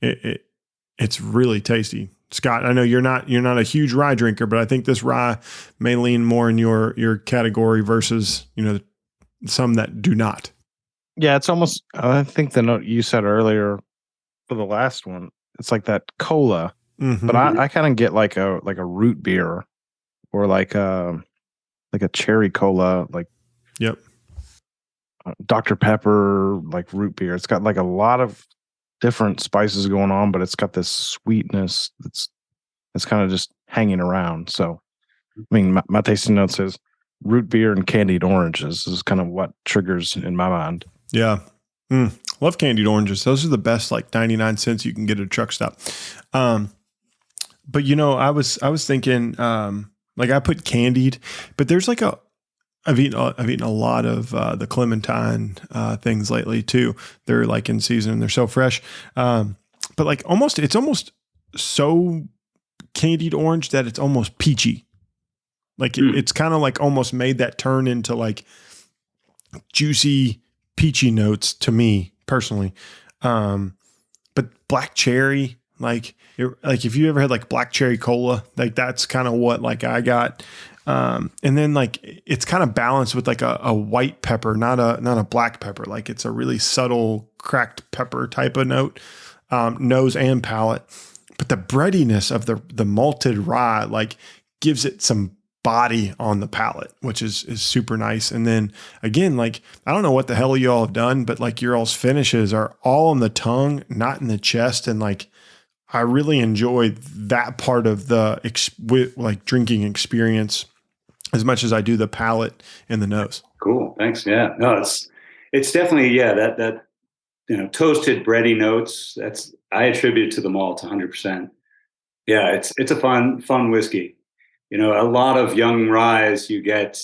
it's really tasty. Scott, I know you're not a huge rye drinker, but I think this rye may lean more in your category versus, you know, some that do not. Yeah, it's almost, I think the note you said earlier for the last one, it's like that cola, but I kind of get like a root beer or like a cherry cola, like yep, Dr. Pepper, like root beer. It's got like a lot of different spices going on, but it's got this sweetness that's kind of just hanging around. So, I mean, my tasting note says root beer and candied oranges is kind of what triggers in my mind. Yeah. Love candied oranges. Those are the best, like 99 cents you can get at a truck stop. But you know, I was thinking, like I put candied, but there's like I've eaten a lot of the Clementine things lately too. They're like in season and they're so fresh. But like it's almost so candied orange that it's almost peachy. Like it's kind of like almost made that turn into like juicy peachy notes to me personally. But black cherry, like if you ever had like black cherry cola, like that's kind of what like I got. And then like it's kind of balanced with like a white pepper, not a black pepper. Like it's a really subtle cracked pepper type of note, nose and palate. But the breadiness of the malted rye like gives it some body on the palate, which is super nice. And then again, like I don't know what the hell you all have done, but like your all's finishes are all on the tongue, not in the chest, and like I really enjoy that part of the like drinking experience as much as I do the palate and the nose. Cool. Thanks. Yeah. No, it's definitely, yeah, that toasted bready notes. I attribute to the malt 100%. Yeah, it's a fun whiskey. A lot of young ryes, you get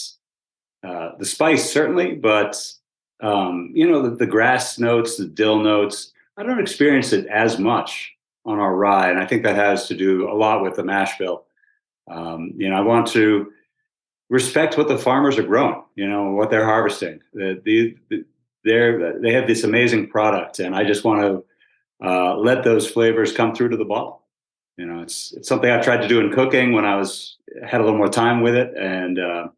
the spice certainly, but the grass notes, the dill notes. I don't experience it as much on our rye, and I think that has to do a lot with the mash bill. I want to respect what the farmers are growing. What they're harvesting. They have this amazing product, and I just want to let those flavors come through to the bottle. It's something I tried to do in cooking when I had a little more time with it, and the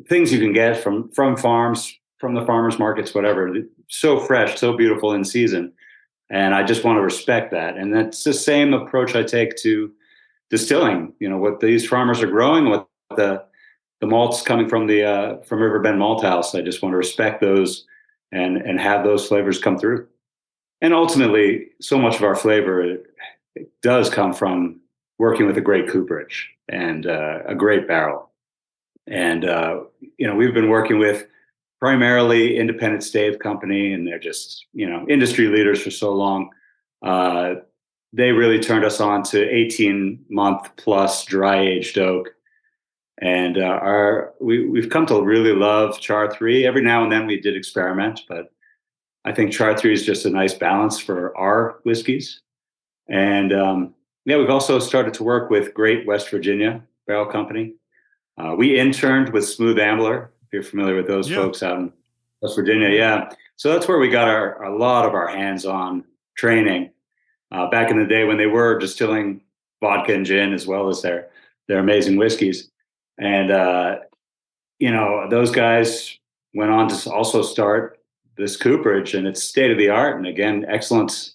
things you can get from farms, from the farmers markets, whatever, so fresh, so beautiful in season, and I just want to respect that. And that's the same approach I take to distilling. What these farmers are growing, what the malts coming from from Riverbend Malt House. I just want to respect those and have those flavors come through. And ultimately, so much of our flavor it does come from working with a great cooperage and a great barrel. And we've been working with primarily independent stave company, and they're just industry leaders for so long. They really turned us on to 18-month plus dry aged oak. And we've come to really love Char 3. Every now and then we did experiment, but I think Char 3 is just a nice balance for our whiskeys. And we've also started to work with great West Virginia barrel company. We interned with Smooth Ambler, if you're familiar with those folks out in West Virginia. Yeah. So that's where we got a lot of our hands-on training back in the day when they were distilling vodka and gin as well as their amazing whiskeys. And, those guys went on to also start this cooperage, and it's state of the art. And again, excellent,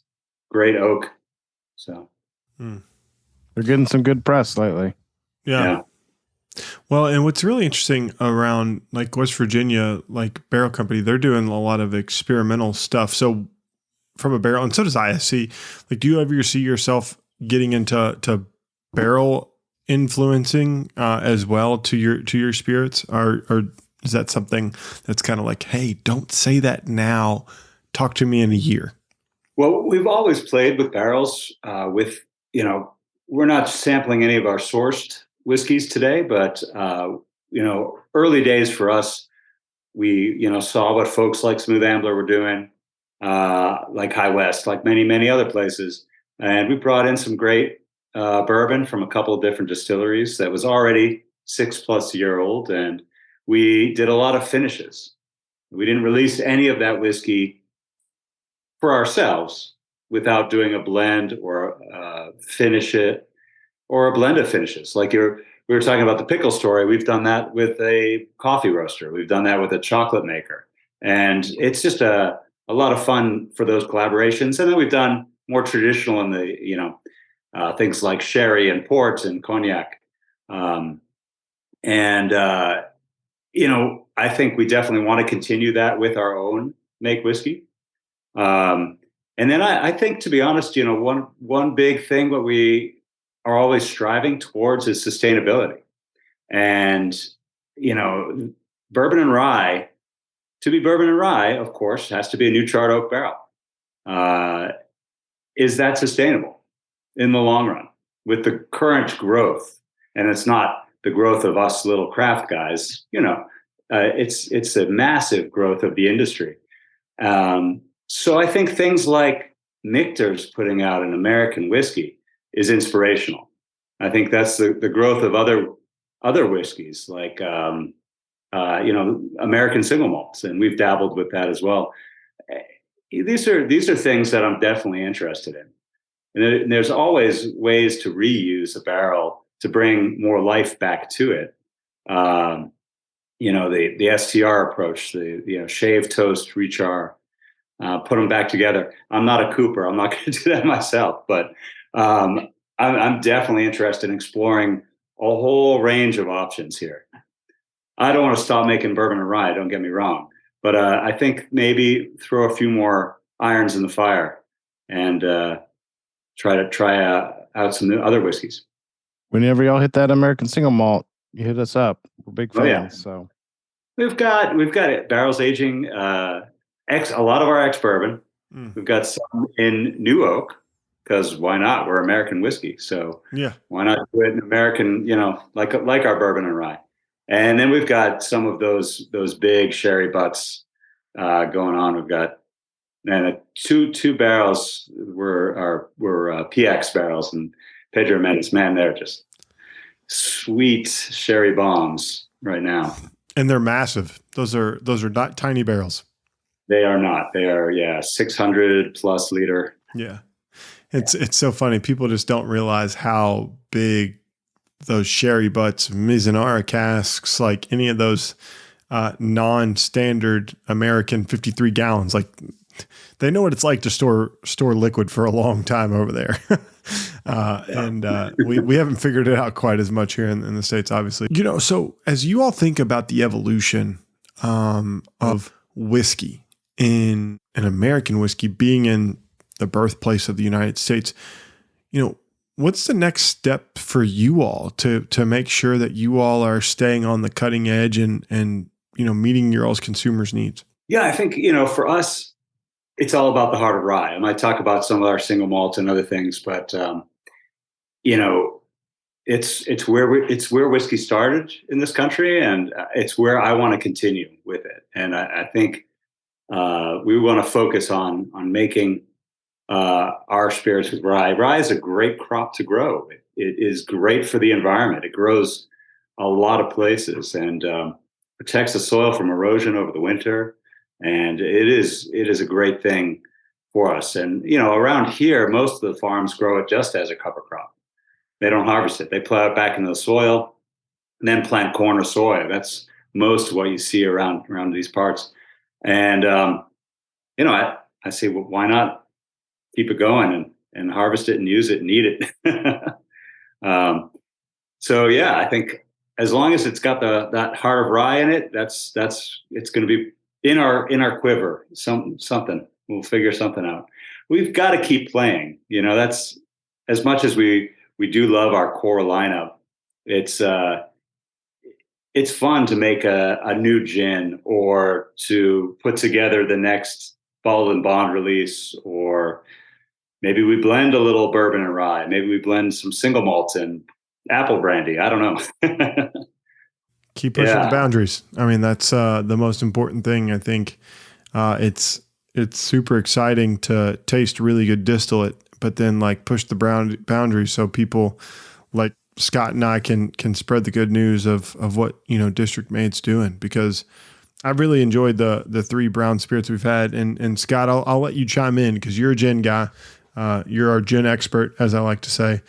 great oak. So they're getting some good press lately. Yeah. Well, and what's really interesting around like West Virginia, like barrel company, they're doing a lot of experimental stuff. So from a barrel, and so does ISC, like, do you ever see yourself getting into barrel influencing as well to your spirits, or is that something that's kind of like, hey, don't say that now, talk to me in a year? Well, we've always played with barrels. We're not sampling any of our sourced whiskeys today, but early days for us, we saw what folks like Smooth Ambler were doing, like High West, like many other places, and we brought in some great bourbon from a couple of different distilleries that was already 6+ year old, and we did a lot of finishes. We didn't release any of that whiskey for ourselves without doing a blend or finish it, or a blend of finishes. Like we were talking about the pickle story. We've done that with a coffee roaster. We've done that with a chocolate maker. And it's just a lot of fun for those collaborations. And then we've done more traditional in the, things like sherry and port and cognac. I think we definitely want to continue that with our own make whiskey. And then I think, to be honest, one big thing what we are always striving towards is sustainability. And, bourbon and rye, to be bourbon and rye, of course, has to be a new charred oak barrel. Is that sustainable in the long run with the current growth? And it's not the growth of us little craft guys, it's a massive growth of the industry. So I think things like Michter's putting out an American whiskey is inspirational. I think that's the growth of other whiskeys like American single malts, and we've dabbled with that as well. These are things that I'm definitely interested in. And there's always ways to reuse a barrel to bring more life back to it. The STR approach, the shave, toast, rechar, put them back together. I'm not a cooper. I'm not going to do that myself, but I'm definitely interested in exploring a whole range of options here. I don't want to stop making bourbon and rye, don't get me wrong, but I think maybe throw a few more irons in the fire and try out some new other whiskeys. Whenever y'all hit that American single malt, you hit us up. We're big fans. Yeah. So we've got it, barrels aging, a lot of our ex bourbon. We've got some in New Oak, because why not? We're American whiskey, so yeah, why not do it in American? Like our bourbon and rye. And then we've got some of those big sherry butts going on. We've got two barrels were PX barrels, and Pedro Mendes, man, they're just sweet sherry bombs right now. And they're massive. Those are not tiny barrels. They are not. They are 600 plus liter. Yeah, it's so funny. People just don't realize how big those sherry butts, Mizunara casks, like any of those non-standard American 53 gallons, like they know what it's like to store liquid for a long time over there. We haven't figured it out quite as much here in the States, obviously. So as you all think about the evolution of whiskey in an American whiskey being in the birthplace of the United States, what's the next step for you all to make sure that you all are staying on the cutting edge and meeting your all's consumers' needs? Yeah, I think, for us, it's all about the heart of rye. I might talk about some of our single malts and other things, but it's where whiskey started in this country, and it's where I want to continue with it. And I think we want to focus on making our spirits with rye. Rye is a great crop to grow. It is great for the environment. It grows a lot of places and protects the soil from erosion over the winter. And it is a great thing for us. And, around here, most of the farms grow it just as a cover crop. They don't harvest it. They plow it back into the soil and then plant corn or soy. That's most of what you see around these parts. And, I say, well, why not keep it going and harvest it and use it and eat it? I think as long as it's got that heart of rye in it, it's going to be in our quiver. Something we'll figure something out. We've got to keep playing. That's as much as we do love our core lineup. It's fun to make a new gin or to put together the next bottled and bond release, or maybe we blend a little bourbon and rye. Maybe we blend some single malts and apple brandy. I don't know. Keep pushing the boundaries. I mean, that's the most important thing. I think it's super exciting to taste really good distillate, but then like push the boundaries so people like Scott and I can spread the good news of what District Mate's doing, because I've really enjoyed the three brown spirits we've had. And Scott, I'll let you chime in because you're a gin guy. You're our gin expert, as I like to say.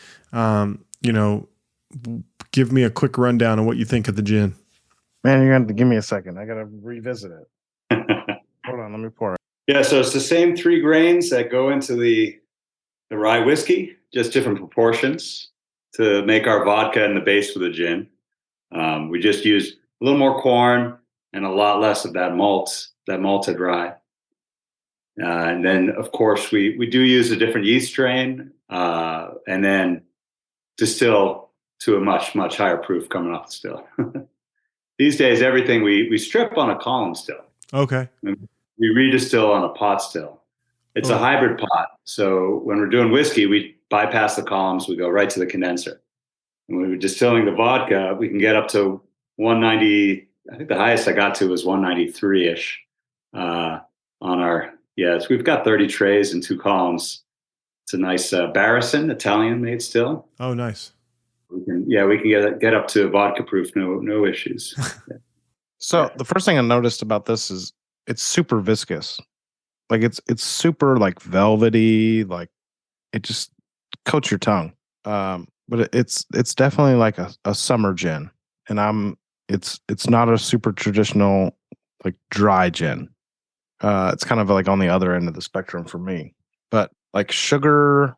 Give me a quick rundown of what you think of the gin. Man, you're going to give me a second. I got to revisit it. Hold on, let me pour it. Yeah, so it's the same 3 grains that go into the rye whiskey, just different proportions to make our vodka and the base for the gin. We just use a little more corn and a lot less of that malted rye. And then, of course, we do use a different yeast strain and then distill to a much, much higher proof coming off the still. These days, everything we strip on a column still. Okay. And we redistill on a pot still. It's a hybrid pot. So when we're doing whiskey, we bypass the columns. We go right to the condenser. And when we were distilling the vodka, we can get up to 190. I think the highest I got to was 193 ish on our. Yes, we've got 30 trays and 2 columns. It's a nice Barrison Italian made still. Oh, nice. We can get up to vodka proof, no issues. So the first thing I noticed about this is it's super viscous. Like it's super like velvety, like it just coats your tongue. But it's definitely like a summer gin, and it's not a super traditional like dry gin. It's kind of like on the other end of the spectrum for me, but like sugar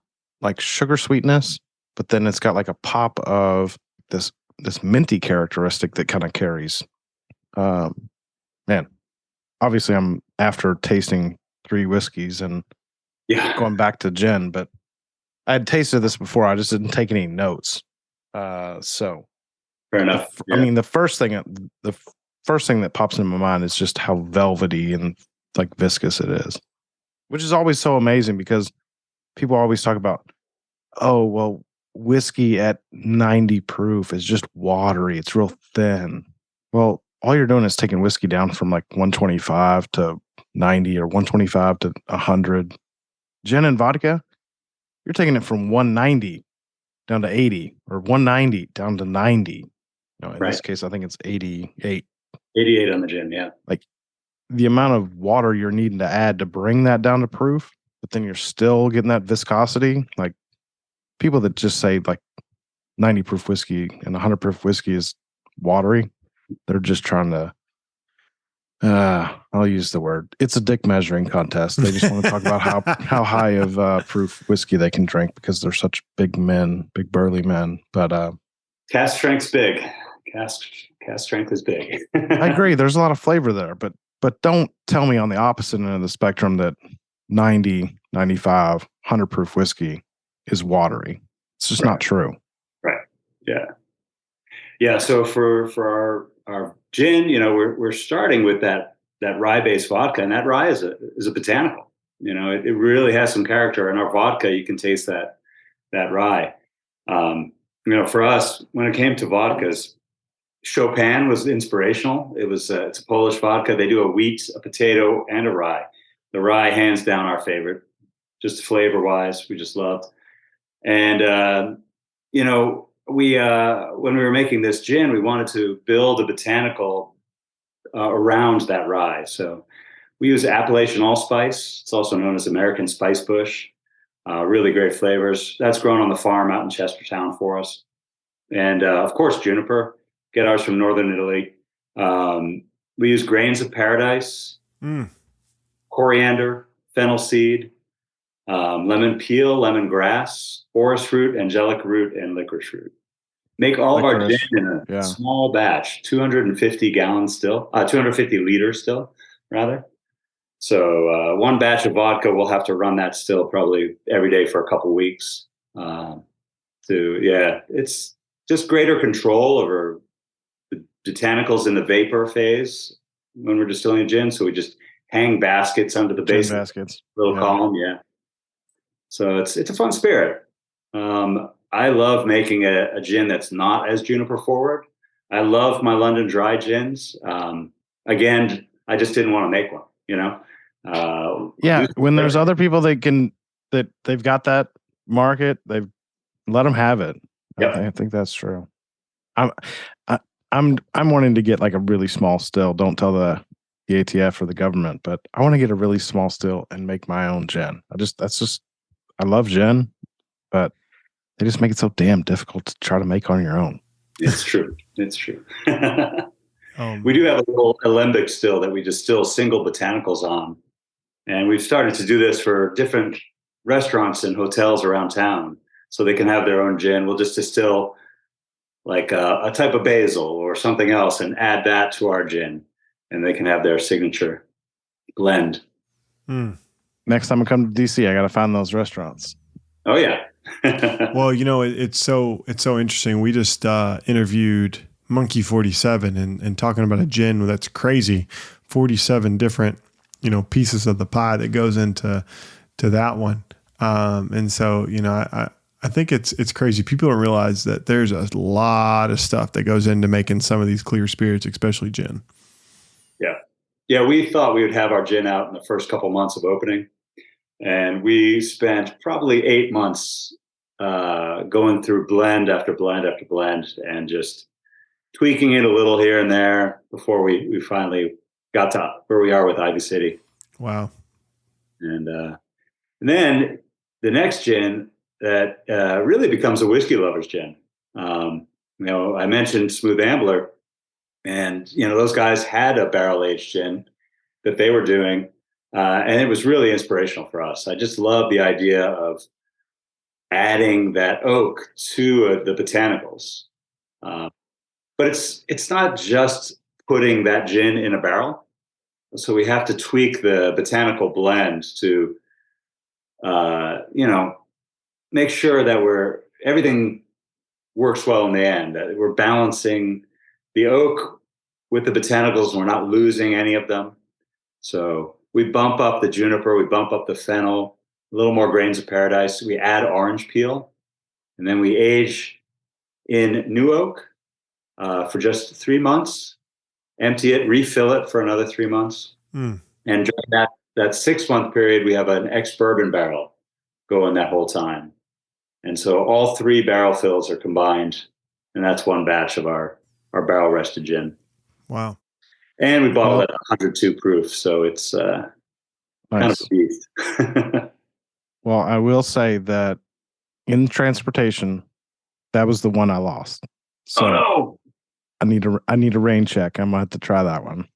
sweetness, but then it's got like a pop of this minty characteristic that kind of carries. Man, obviously I'm after tasting 3 whiskeys and going back to gin, but I had tasted this before. I just didn't take any notes. So fair enough. I mean, the first thing that pops into my mind is just how velvety and like viscous it is, which is always so amazing because people always talk about, oh, well, whiskey at 90 proof is just watery. It's real thin. Well, all you're doing is taking whiskey down from like 125 to 90 or 125 to 100. Gin and vodka, you're taking it from 190 down to 80 or 190 down to 90. In this case, I think it's 88. 88 on the gin, yeah. Like the amount of water you're needing to add to bring that down to proof, but then you're still getting that viscosity. Like people that just say like 90 proof whiskey and 100 proof whiskey is watery, they're just trying to, I'll use the word, it's a dick measuring contest. They just want to talk about how high of proof whiskey they can drink because they're such big men, big burly men. But cask strength's big. Cask strength is big. I agree. There's a lot of flavor there, but don't tell me on the opposite end of the spectrum that 90, 95, 100 proof whiskey is watery. It's just not true. Right. Yeah. Yeah. So for our gin, we're starting with that rye based vodka, and that rye is a botanical. It really has some character. In our vodka, you can taste that rye. For us, when it came to vodkas, Chopin was inspirational. It's a Polish vodka. They do a wheat, a potato, and a rye. The rye, hands down, our favorite. Just flavor wise, we just loved. And we when we were making this gin, we wanted to build a botanical around that rye. So we use Appalachian allspice. It's also known as American spice bush. Really great flavors. That's grown on the farm out in Chestertown for us. And of course, juniper. Get ours from northern Italy. We use grains of paradise, coriander, fennel seed, lemon peel, lemongrass, orris root, angelic root, and licorice root. Make all of our gin in a small batch, 250 gallons still, 250 liters still, rather. So one batch of vodka, we'll have to run that still probably every day for a couple weeks. It's just greater control over the botanicals in the vapor phase when we're distilling a gin. So we just hang baskets under the base little column. Yeah. So it's a fun spirit. I love making a gin that's not as juniper forward. I love my London dry gins. Again, I just didn't want to make one, when there's other people that they've got that market, they've let them have it. Yep. I think that's true. I'm wanting to get like a really small still. Don't tell the ATF or the government, but I want to get a really small still and make my own gin. I love gin, but they just make it so damn difficult to try to make on your own. It's true. It's true. We do have a little alembic still that we distill single botanicals on. And we've started to do this for different restaurants and hotels around town so they can have their own gin. We'll just distill like a type of basil or something else and add that to our gin, and they can have their signature blend. Next time I come to DC, I got to find those restaurants. Oh yeah. Well, it's so interesting. We just interviewed Monkey 47 and talking about a gin that's crazy. 47 different, pieces of the pie that goes into that one. And so, I think it's crazy. People don't realize that there's a lot of stuff that goes into making some of these clear spirits, especially gin. Yeah. Yeah. We thought we would have our gin out in the first couple months of opening. And we spent probably 8 months going through blend after blend after blend and just tweaking it a little here and there before we finally got to where we are with Ivy City. Wow. And then the next gin that really becomes a whiskey lover's gin. I mentioned Smooth Ambler, and those guys had a barrel aged gin that they were doing, and it was really inspirational for us. I just love the idea of adding that oak to the botanicals, but it's not just putting that gin in a barrel. So we have to tweak the botanical blend to, make sure that everything works well in the end. That we're balancing the oak with the botanicals, and we're not losing any of them. So we bump up the juniper, we bump up the fennel, a little more grains of paradise. We add orange peel, and then we age in new oak for just 3 months. Empty it, refill it for another 3 months, and during that 6 month period, we have an ex-bourbon barrel going that whole time. And so all 3 barrel fills are combined, and that's one batch of our barrel rested gin. Wow. And we bottle it at 102 proof, so it's kind of a beast. Well, I will say that in transportation, that was the one I lost. So no! I need a rain check. I'm gonna have to try that one.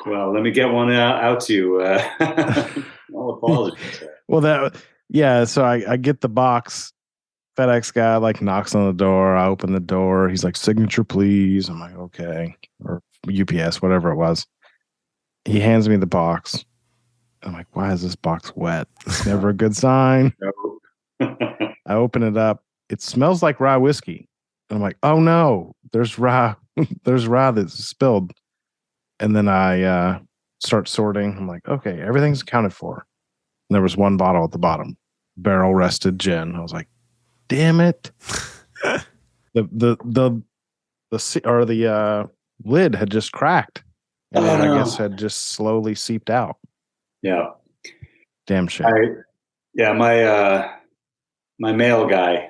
Well, let me get one out to you. I'll apologize. Well, so I get the box. FedEx guy knocks on the door. I open the door. He's like, "Signature, please." I'm like, "Okay," or UPS, whatever it was. He hands me the box. I'm like, "Why is this box wet?" It's never a good sign. I open it up. It smells like rye whiskey. And I'm like, "Oh no, there's rye. There's rye that's spilled." And then I start sorting. I'm like, "Okay, everything's accounted for." And there was one bottle at the bottom, barrel rested gin. I was like, "Damn it!" the lid had just cracked, and I guess had just slowly seeped out. Yeah, damn shit. My mail guy,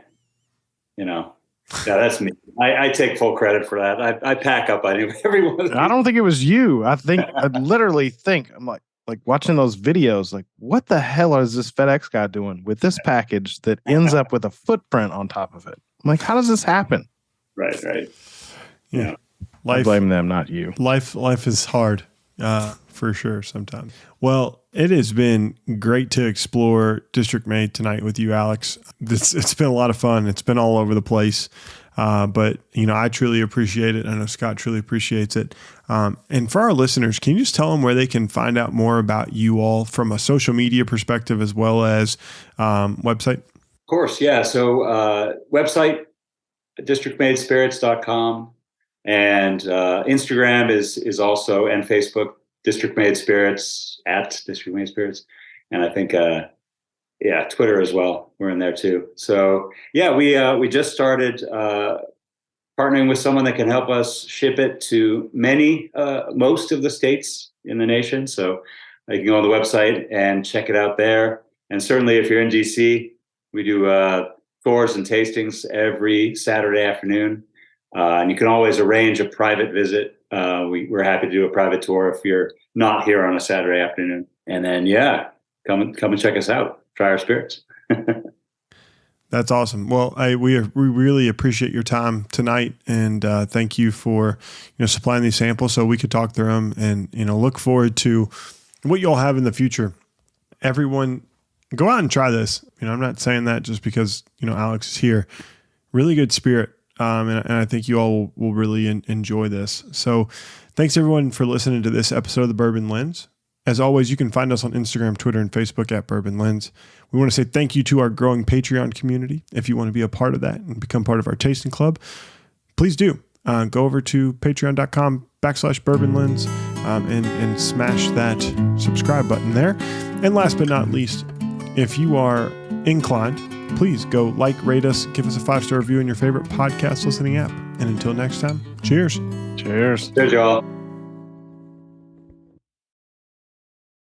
that's me. I take full credit for that. I pack up everyone. I don't think it was you. I literally think I'm like watching those videos, like, what the hell is this FedEx guy doing with this package that ends up with a footprint on top of it? I'm like, how does this happen? Right. Yeah. I blame them, not you. Life is hard, for sure sometimes. Well, it has been great to explore District Made tonight with you, Alex. It's been a lot of fun. It's been all over the place. But I truly appreciate it. I know Scott truly appreciates it. And for our listeners, can you just tell them where they can find out more about you all from a social media perspective as well as website? Of course. Yeah. So website, districtmadespirits.com, and Instagram is also, and Facebook, District Made Spirits, at District Made Spirits. And I think, Twitter as well. We're in there too. So we just started partnering with someone that can help us ship it to most of the states in the nation. So you can go on the website and check it out there. And certainly if you're in DC, we do tours and tastings every Saturday afternoon. And you can always arrange a private visit. We're happy to do a private tour if you're not here on a Saturday afternoon. And then, come and check us out. Try our spirits. That's awesome. Well, we really appreciate your time tonight, and thank you for supplying these samples so we could talk through them, and look forward to what you all have in the future. Everyone, go out and try this. I'm not saying that just because Alex is here. Really good spirit, and I think you all will really enjoy this. So, thanks everyone for listening to this episode of the Bourbon Lens. As always, you can find us on Instagram, Twitter, and Facebook at Bourbon Lens. We want to say thank you to our growing Patreon community. If you want to be a part of that and become part of our tasting club, please do. Go over to patreon.com/Bourbon Lens and smash that subscribe button there. And last but not least, if you are inclined please go like, rate us, give us a 5-star review in your favorite podcast listening app. And until next time, cheers. Cheers. Cheers, y'all.